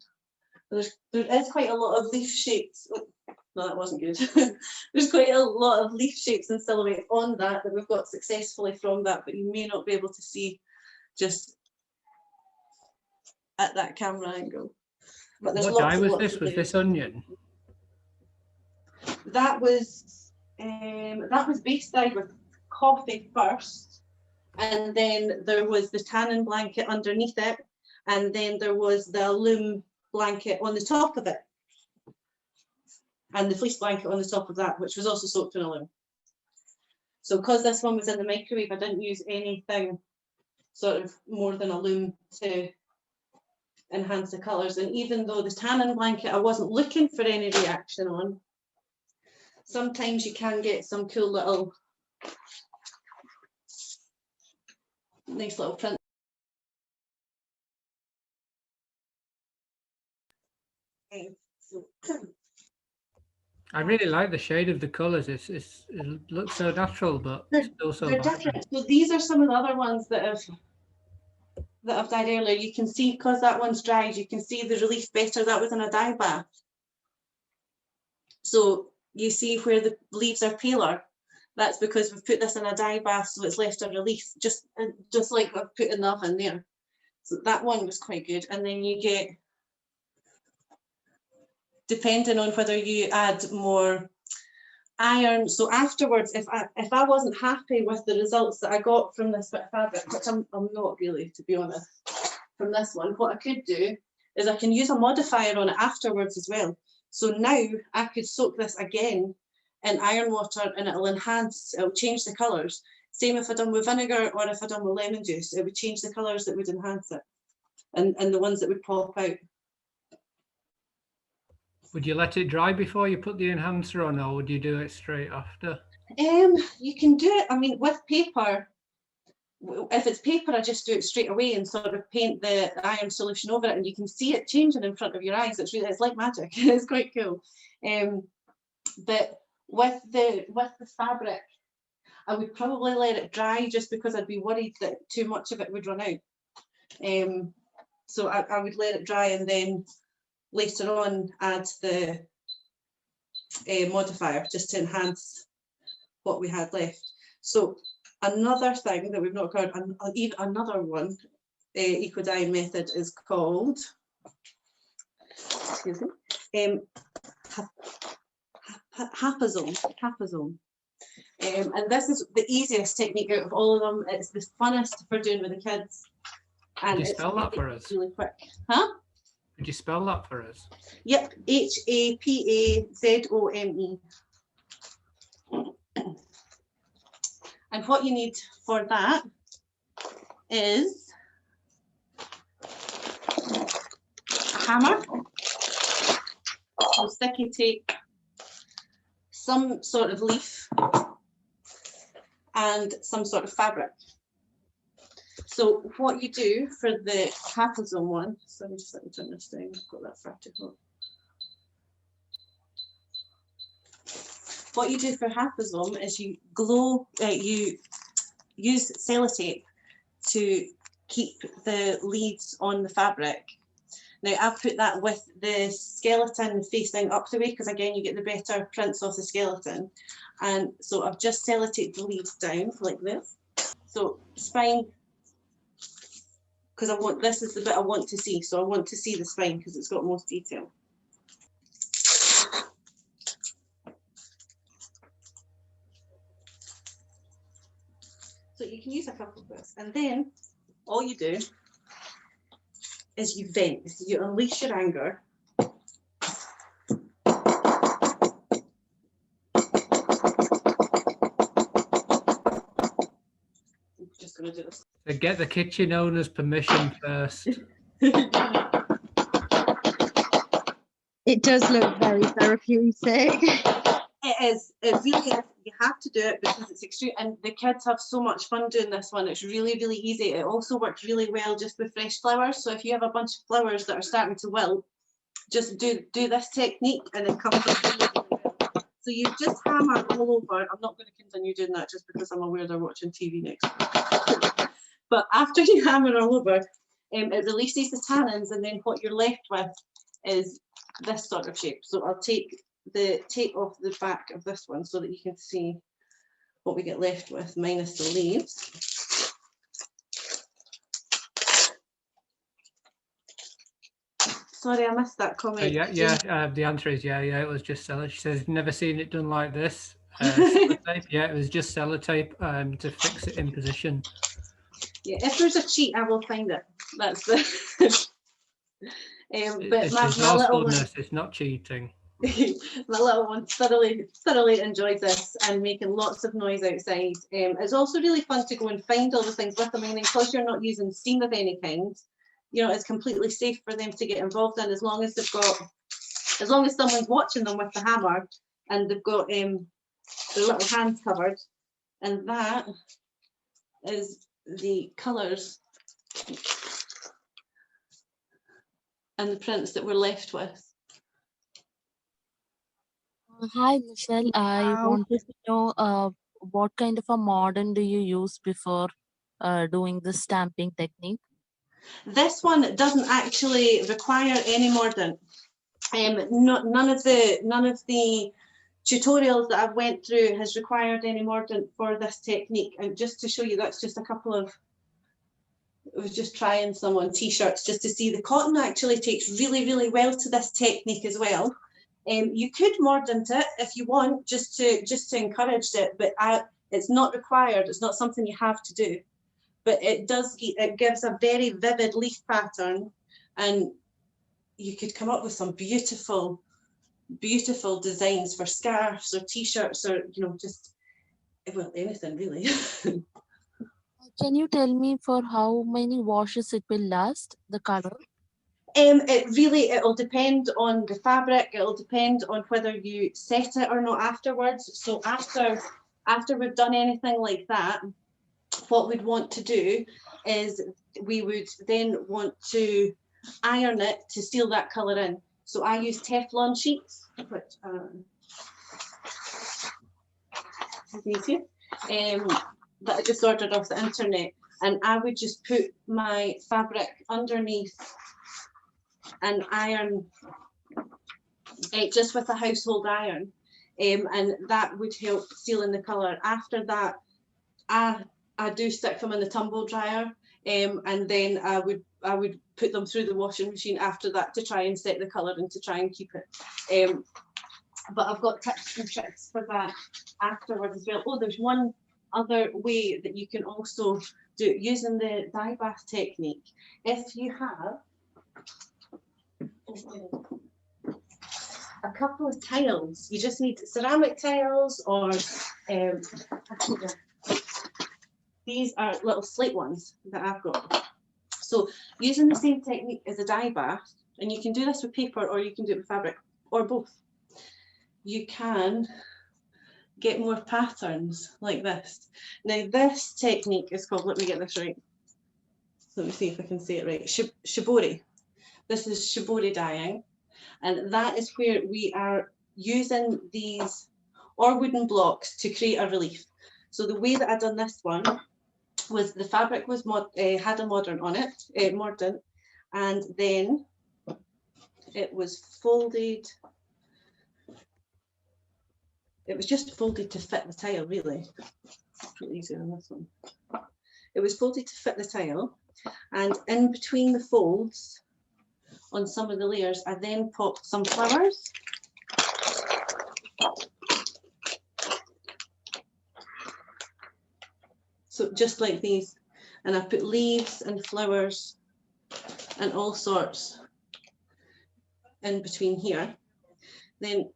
There is quite a lot of leaf shapes. Oh, no, that wasn't good. There's quite a lot of leaf shapes and silhouettes on that we've got successfully from that, but you may not be able to see just at that camera angle. But there's What lots dye and was lots this? of Was layers. this onion? That was base dyed with coffee first, and then there was the tanning blanket underneath it, and then there was the loom blanket on the top of it, and the fleece blanket on the top of that, which was also soaked in a loom. So because this one was in the microwave, I didn't use anything sort of more than a loom to enhance the colours. And even though the tanning blanket I wasn't looking for any reaction on, sometimes you can get some cool little, nice little print. I really like the shade of the colours. It looks so natural, but still so They're vibrant. different. So these are some of the other ones that I've dyed earlier. You can see, because that one's dried, you can see the relief better. That was in a dye bath. So you see where the leaves are paler. That's because we've put this in a dye bath, so it's left a relief, just like I've put in the oven there. So that one was quite good. And then you get, depending on whether you add more iron. So afterwards, if I wasn't happy with the results that I got from this bit of fabric, which I'm not really, to be honest, from this one, what I could do is I can use a modifier on it afterwards as well. So now I could soak this again in iron water and it'll change the colours. Same if I done with vinegar or if I done with lemon juice, it would change the colours that would enhance it, and the ones that would pop out. Would you let it dry before you put the enhancer on, or would you do it straight after? You can do it, I mean, with paper, if it's paper, I just do it straight away and sort of paint the iron solution over it, and you can see it changing in front of your eyes. It's like magic. It's quite cool. But with the fabric, I would probably let it dry just because I'd be worried that too much of it would run out. So I would let it dry and then later on add the modifier just to enhance what we had left. So another thing that we've not covered, even another one, eco dyeing method is called, excuse me, hapazome. And this is the easiest technique out of all of them. It's the funnest for doing with the kids. And Could you spell that for us? Really quick. Huh? Could you spell that for us? Yep, HAPAZOME. And what you need for that is a hammer, some sticky tape, some sort of leaf, and some sort of fabric. So what you do for the hapazome one, so I'm just let me turn this down, I've got that vertical. What you do for hapazome is you you use sellotape to keep the leaves on the fabric. Now I've put that with the skeleton facing up the way because again you get the better prints of the skeleton. And so I've just sellotaped the leaves down like this. So spine, because this is the bit I want to see. So I want to see the spine because it's got most detail. So you can use a couple of this, and then all you do is you vent, you unleash your anger. I'm just going to do this. So get the kitchen owner's permission first. It does look very therapeutic. It is. It really is. You have to do it because it's extreme, and the kids have so much fun doing this one. It's really, really easy. It also works really well just with fresh flowers. So if you have a bunch of flowers that are starting to wilt, just do this technique, and it comes up really, really well. So you just hammer all over. I'm not going to continue doing that just because I'm aware they're watching TV next. But after you hammer all over, it releases the tannins, and then what you're left with is this sort of shape. So I'll take the tape off the back of this one so that you can see what we get left with minus the leaves. Sorry, I missed that comment. The answer is yeah, it was just sellotape. She says, never seen it done like this. Sellotape. Yeah, it was just sellotape to fix it in position. Yeah, if there's a cheat, I will find it. That's the. But it's my little one, it's not cheating. my little one thoroughly enjoyed this and making lots of noise outside. It's also really fun to go and find all the things with them. I mean, because you're not using steam of any kind, you know, it's completely safe for them to get involved in as long as someone's watching them with the hammer and they've got their little hands covered. And that is the colours and the prints that we're left with. Hi, Michelle. I wanted to know what kind of a mordant do you use before doing the stamping technique? This one doesn't actually require any mordant. None of the tutorials that I've went through has required any mordant for this technique. And just to show you, that's just a couple of, I was just trying some on t-shirts just to see the cotton actually takes really, really well to this technique as well. You could mordant it if you want, just to encourage it, but it's not required. It's not something you have to do. But it gives a very vivid leaf pattern, and you could come up with some beautiful, beautiful designs for scarves or t-shirts or, you know, just, well, anything really. Can you tell me for how many washes it will last, the color? It'll depend on the fabric. It'll depend on whether you set it or not afterwards. So after we've done anything like that, what we'd want to do is we would then want to iron it to seal that colour in. So I use Teflon sheets, which that I just ordered off the internet, and I would just put my fabric underneath an iron, just with a household iron, and that would help seal in the colour. After that, I do stick them in the tumble dryer, and then I would put them through the washing machine after that to try and set the colour and to try and keep it. But I've got tips and tricks for that afterwards as well. Oh, there's one other way that you can also do it using the dye bath technique. If you have a couple of tiles, you just need ceramic tiles, or these are little slate ones that I've got. So using the same technique as a dye bath, and you can do this with paper or you can do it with fabric or both, you can get more patterns like this. Now this technique is called, let me get this right, let me see if I can say it right, shibori. This is shibori dyeing, and that is where we are using these or wooden blocks to create a relief. So the way that I done this one was the fabric was had a mordant on it, mordant, and then it was folded. It was just folded to fit the tile, really. It's pretty easier than this one. It was folded to fit the tile, and in between the folds on some of the layers, I then popped some flowers. So just like these, and I put leaves and flowers and all sorts in between here. Then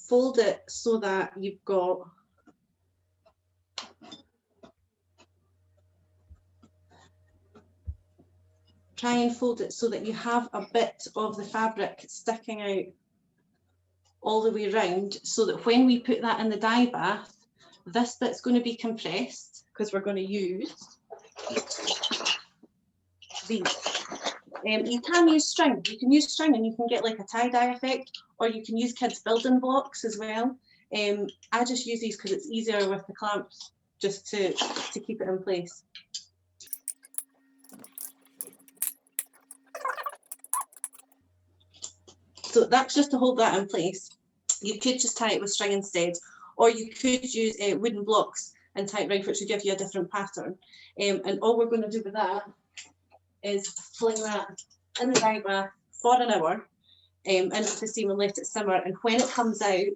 fold it so that you've got try and fold it so that you have a bit of the fabric sticking out all the way around, so that when we put that in the dye bath, this bit's going to be compressed because we're going to use these. You can use string. You can use string and you can get like a tie-dye effect, or you can use kids' building blocks as well. I just use these because it's easier with the clamps, just to keep it in place. So that's just to hold that in place. You could just tie it with string instead, or you could use wooden blocks and tie it round, which would give you a different pattern. And all we're going to do with that is fling that in the dye bath for an hour into the steam and let it simmer. And when it comes out,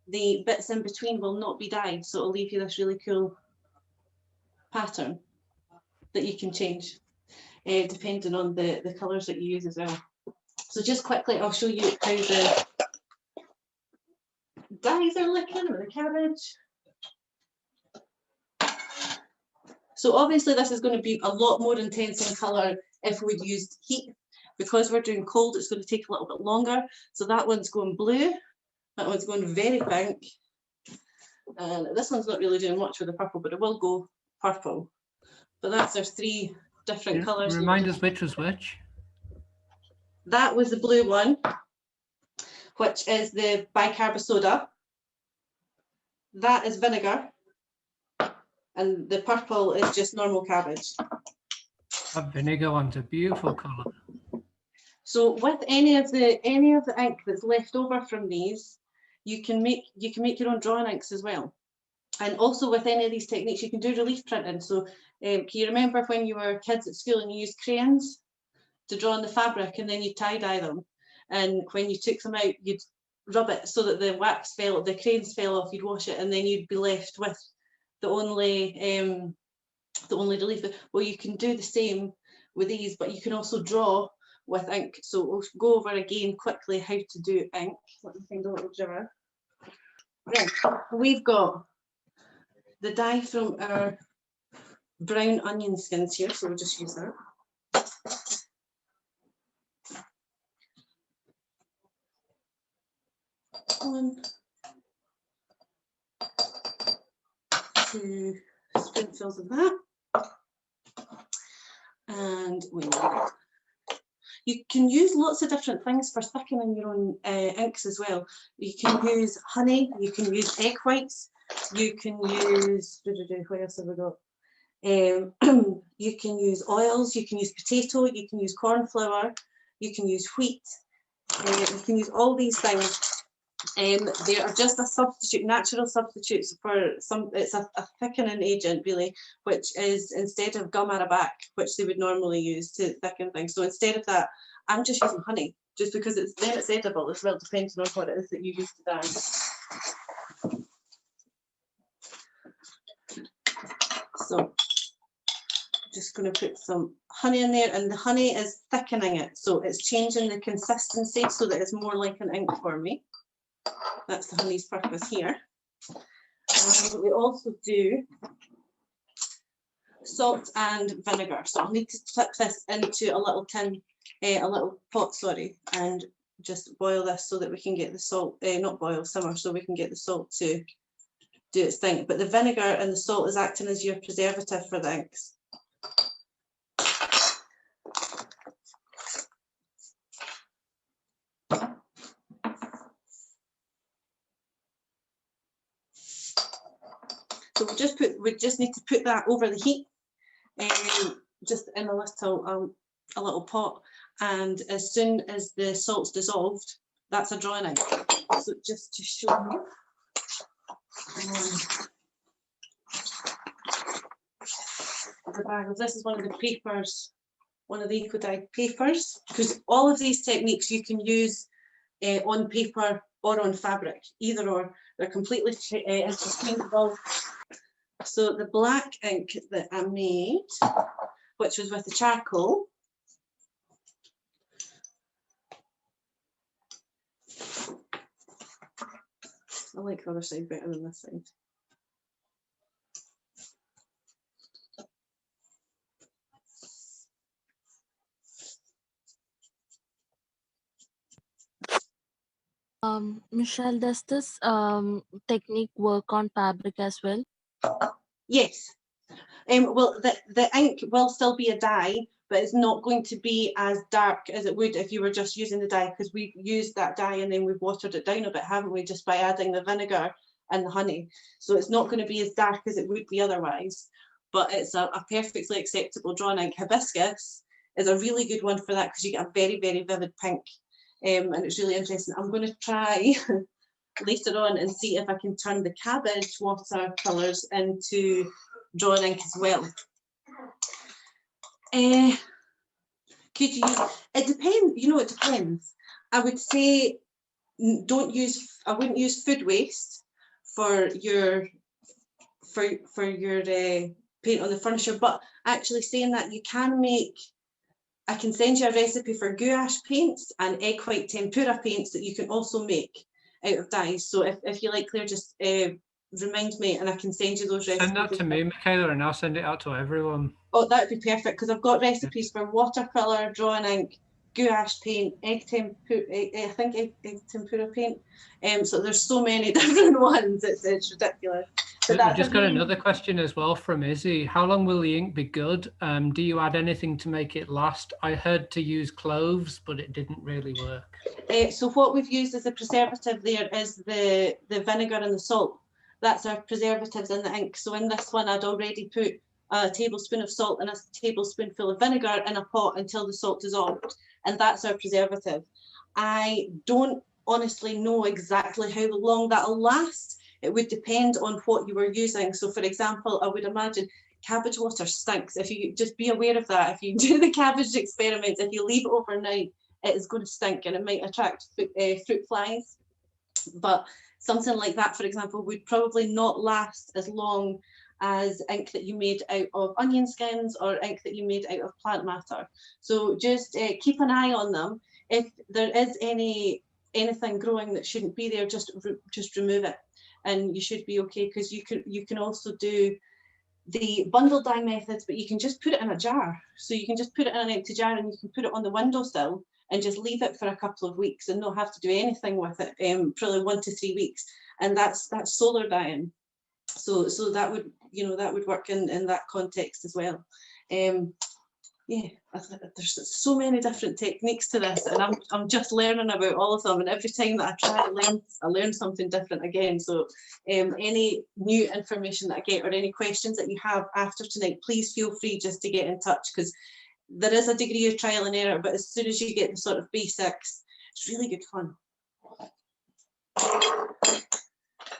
the bits in between will not be dyed, so it'll leave you this really cool pattern that you can change depending on the colours that you use as well. So just quickly, I'll show you how the dyes are looking with the cabbage. So obviously this is going to be a lot more intense in colour if we'd used heat. Because we're doing cold, it's going to take a little bit longer. So that one's going blue, that one's going very pink, and this one's not really doing much with the purple, but it will go purple. But that's our three different colours. Remind us which was which. That was the blue one, which is the bicarb soda. That is vinegar, and the purple is just normal cabbage. That vinegar one's a beautiful colour. So with any of the ink that's left over from these, you can make your own drawing inks as well. And also with any of these techniques, you can do relief printing. So can you remember when you were kids at school and you used crayons to draw on the fabric, and then you tie-dye them, and when you took them out, you'd rub it so that the wax fell, the crayons fell off, you'd wash it, and then you'd be left with the only relief. Well, you can do the same with these, but you can also draw with ink. So we'll go over again quickly how to do ink. Let me find a little jar. Right, we've got the dye from our brown onion skins here, so we'll just use that. One, two spoonfuls of that, and you can use lots of different things for thickening your own inks as well. You can use honey, you can use egg whites, You can use, what else have we got? You can use oils, you can use potato, you can use corn flour, you can use wheat, you can use all these things. They are just a substitute, natural substitutes for some, it's a thickening agent really, which is instead of gum arabic, which they would normally use to thicken things. So instead of that, I'm just using honey, just because it's edible as well, depending on what it is that you use to dye. So just going to put some honey in there, and the honey is thickening it, so it's changing the consistency so that it's more like an ink for me. That's the honey's purpose here. We also do salt and vinegar, so I'll need to flip this into a little tin, a little pot, sorry, and just boil this so that we can get the salt, not boil, simmer, so we can get the salt to do its thing. But the vinegar and the salt is acting as your preservative for the inks. So we just need to put that over the heat, just in a little pot, and as soon as the salt's dissolved, that's a drawing ink. So just to show you, the bag of this is one of the papers, one of the eco-dyed papers, because all of these techniques you can use on paper or on fabric, either or. They're completely interchangeable. So the black ink that I made, which was with the charcoal, I like the other side better than this side. Michelle, does this technique work on fabric as well? Yes. Well, the ink will still be a dye, but it's not going to be as dark as it would if you were just using the dye, because we've used that dye and then we've watered it down a bit, haven't we, just by adding the vinegar and the honey. So it's not going to be as dark as it would be otherwise, but it's a perfectly acceptable drawn ink. Hibiscus is a really good one for that, because you get a very, very vivid pink, and it's really interesting. I'm going to try later on and see if I can turn the cabbage watercolours into drawing ink as well. Could you, it depends, you know, it depends. I would say I wouldn't use food waste for your paint on the furniture, but actually saying that, you can make, I can send you a recipe for gouache paints and egg white tempera paints that you can also make out of dyes. So if you like, Claire, just remind me and I can send you those recipes. Send that to me, Michaella, and I'll send it out to everyone. Oh, that would be perfect, because I've got recipes for watercolour, drawing ink, gouache paint, egg tempura paint. So there's so many different ones, it's ridiculous. I've just got another question as well from Izzy. How long will the ink be good? Do you add anything to make it last? I heard to use cloves, but it didn't really work. So what we've used as a preservative there is the vinegar and the salt. That's our preservatives in the ink. So in this one, I'd already put a tablespoon of salt and a tablespoonful of vinegar in a pot until the salt dissolved, and that's our preservative. I don't honestly know exactly how long that'll last. It would depend on what you were using. So for example, I would imagine cabbage water stinks. If you just be aware of that, if you do the cabbage experiments, if you leave it overnight, it is going to stink and it might attract fruit flies. But something like that, for example, would probably not last as long as ink that you made out of onion skins or ink that you made out of plant matter. So just keep an eye on them. If there is anything growing that shouldn't be there, just remove it, and you should be okay, because you can also do the bundle dye methods, but you can just put it in a jar. So you can just put it in an empty jar and you can put it on the windowsill and just leave it for a couple of weeks and not have to do anything with it, probably 1 to 3 weeks, and that's solar dyeing. So that would, you know, that would work in that context as well. yeah, there's so many different techniques to this, and I'm just learning about all of them. And every time that I try to I learn something different again. So, any new information that I get or any questions that you have after tonight, please feel free just to get in touch, because there is a degree of trial and error. But as soon as you get the sort of basics, it's really good fun.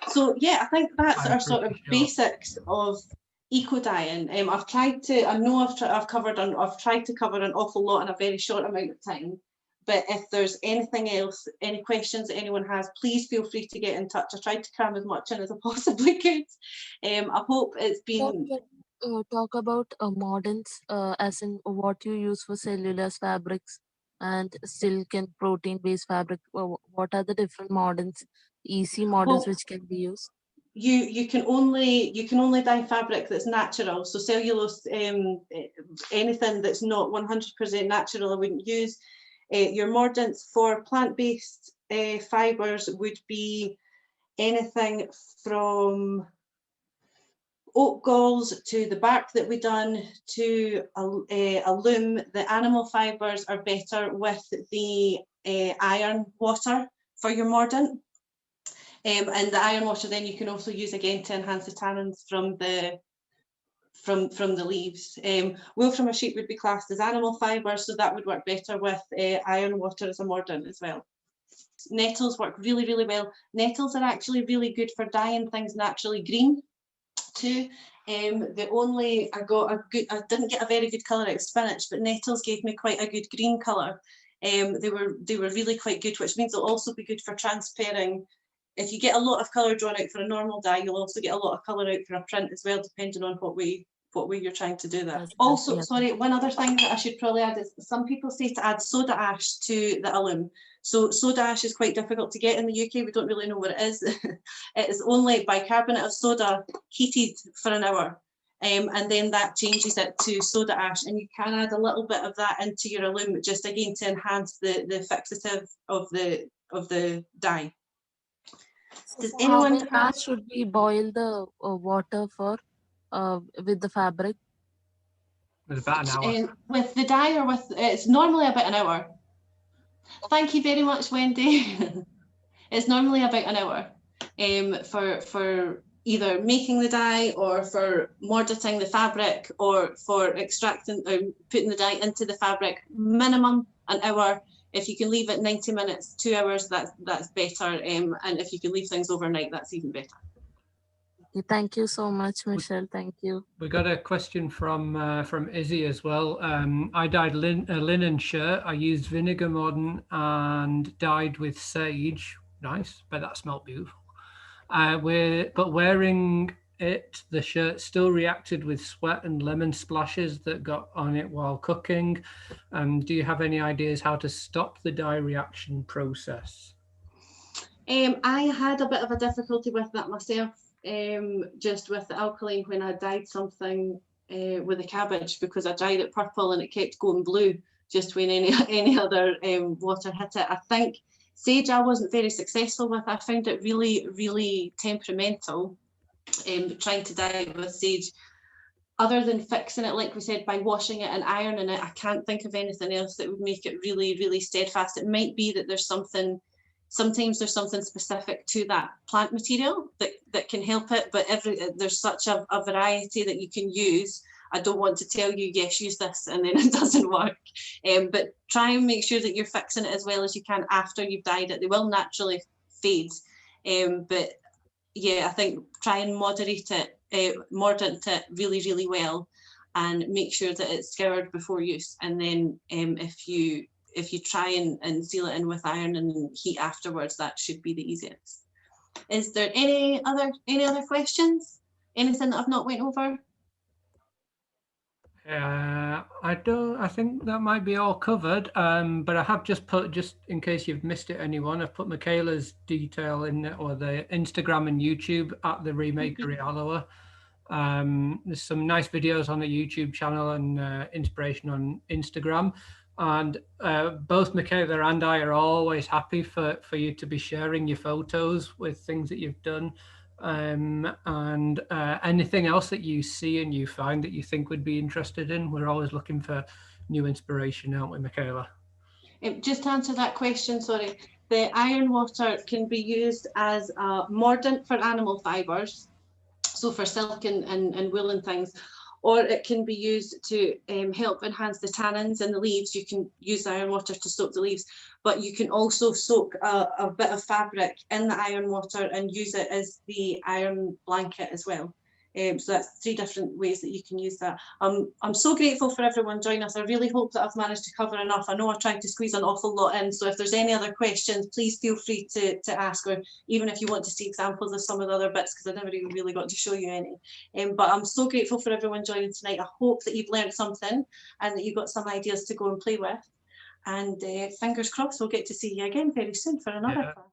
So yeah, I think that's our sort of basics of eco dyeing. I've tried to. I know I've tried to cover an awful lot in a very short amount of time. But if there's anything else, any questions that anyone has, please feel free to get in touch. I tried to cram as much in as I possibly could. I hope it's been. Talk about mordants, as in what you use for cellulose fabrics and silk and protein-based fabric. What are the different mordants, easy mordants which can be used? You can only dye fabric that's natural. So cellulose, anything that's not 100% natural, I wouldn't use. Your mordants for plant-based fibres would be anything from oat galls to the bark that we done to a loom. The animal fibres are better with the iron water for your mordant. And the iron water then you can also use again to enhance the tannins from the leaves. Wool from a sheep would be classed as animal fibre, so that would work better with iron water as a mordant as well. Nettles work really, really well. Nettles are actually really good for dyeing things naturally green too. I didn't get a very good colour out of spinach, but nettles gave me quite a good green colour. They were really quite good, which means they'll also be good for transferring. If you get a lot of colour drawn out for a normal dye, you'll also get a lot of colour out for a print as well, depending on what way you're trying to do that. Also, sorry, one other thing that I should probably add is some people say to add soda ash to the alum. So soda ash is quite difficult to get in the UK. We don't really know what it is. It is only bicarbonate of soda heated for an hour. And then that changes it to soda ash, and you can add a little bit of that into your alum, just again to enhance the fixative of the dye. Does anyone How many hours should we boil the water for with the fabric? With about an hour. With the dye, or it's normally about an hour. Thank you very much, Wendy. It's normally about an hour for either making the dye or for mordanting the fabric or for extracting or putting the dye into the fabric. Minimum an hour. If you can leave it 90 minutes, 2 hours, that's better. And if you can leave things overnight, that's even better. Thank you so much, Michelle. Thank you. We got a question from Izzy as well. I dyed a linen shirt. I used vinegar mordant and dyed with sage. Nice, but that smelled beautiful. But wearing it, the shirt still reacted with sweat and lemon splashes that got on it while cooking. Do you have any ideas how to stop the dye reaction process? I had a bit of a difficulty with that myself, just with the alkaline when I dyed something with the cabbage, because I dyed it purple and it kept going blue just when any other water hit it. I think sage I wasn't very successful with. I found it really, really temperamental, trying to dye it with sage. Other than fixing it, like we said, by washing it and ironing it, I can't think of anything else that would make it really, really steadfast. It might be that sometimes there's something specific to that plant material that can help it, but there's such a variety that you can use. I don't want to tell you, yes, use this, and then it doesn't work. But try and make sure that you're fixing it as well as you can after you've dyed it. They will naturally fade. But yeah, I think try and mordant it really, really well, and make sure that it's scoured before use. And then if you try and seal it in with iron and heat afterwards, that should be the easiest. Is there any other questions? Anything that I've not went over? I think that might be all covered, but I have just put, just in case you've missed it, anyone, I've put Michaella's detail in it, or the Instagram and YouTube at the Remakery Aloha. There's some nice videos on the YouTube channel and inspiration on Instagram. And both Michaella and I are always happy for you to be sharing your photos with things that you've done. And anything else that you see and you find that you think would be interested in. We're always looking for new inspiration, aren't we, Michaella? Just to answer that question, sorry, the iron water can be used as a mordant for animal fibres, so for silk and wool and things, or it can be used to help enhance the tannins in the leaves. You can use the iron water to soak the leaves, but you can also soak a bit of fabric in the iron water and use it as the iron blanket as well. So that's 3 different ways that you can use that. I'm so grateful for everyone joining us. I really hope that I've managed to cover enough. I know I tried to squeeze an awful lot in, so if there's any other questions, please feel free to ask, or even if you want to see examples of some of the other bits, because I never even really got to show you any. But I'm so grateful for everyone joining tonight. I hope that you've learned something and that you've got some ideas to go and play with. And fingers crossed, we'll get to see you again very soon for another class.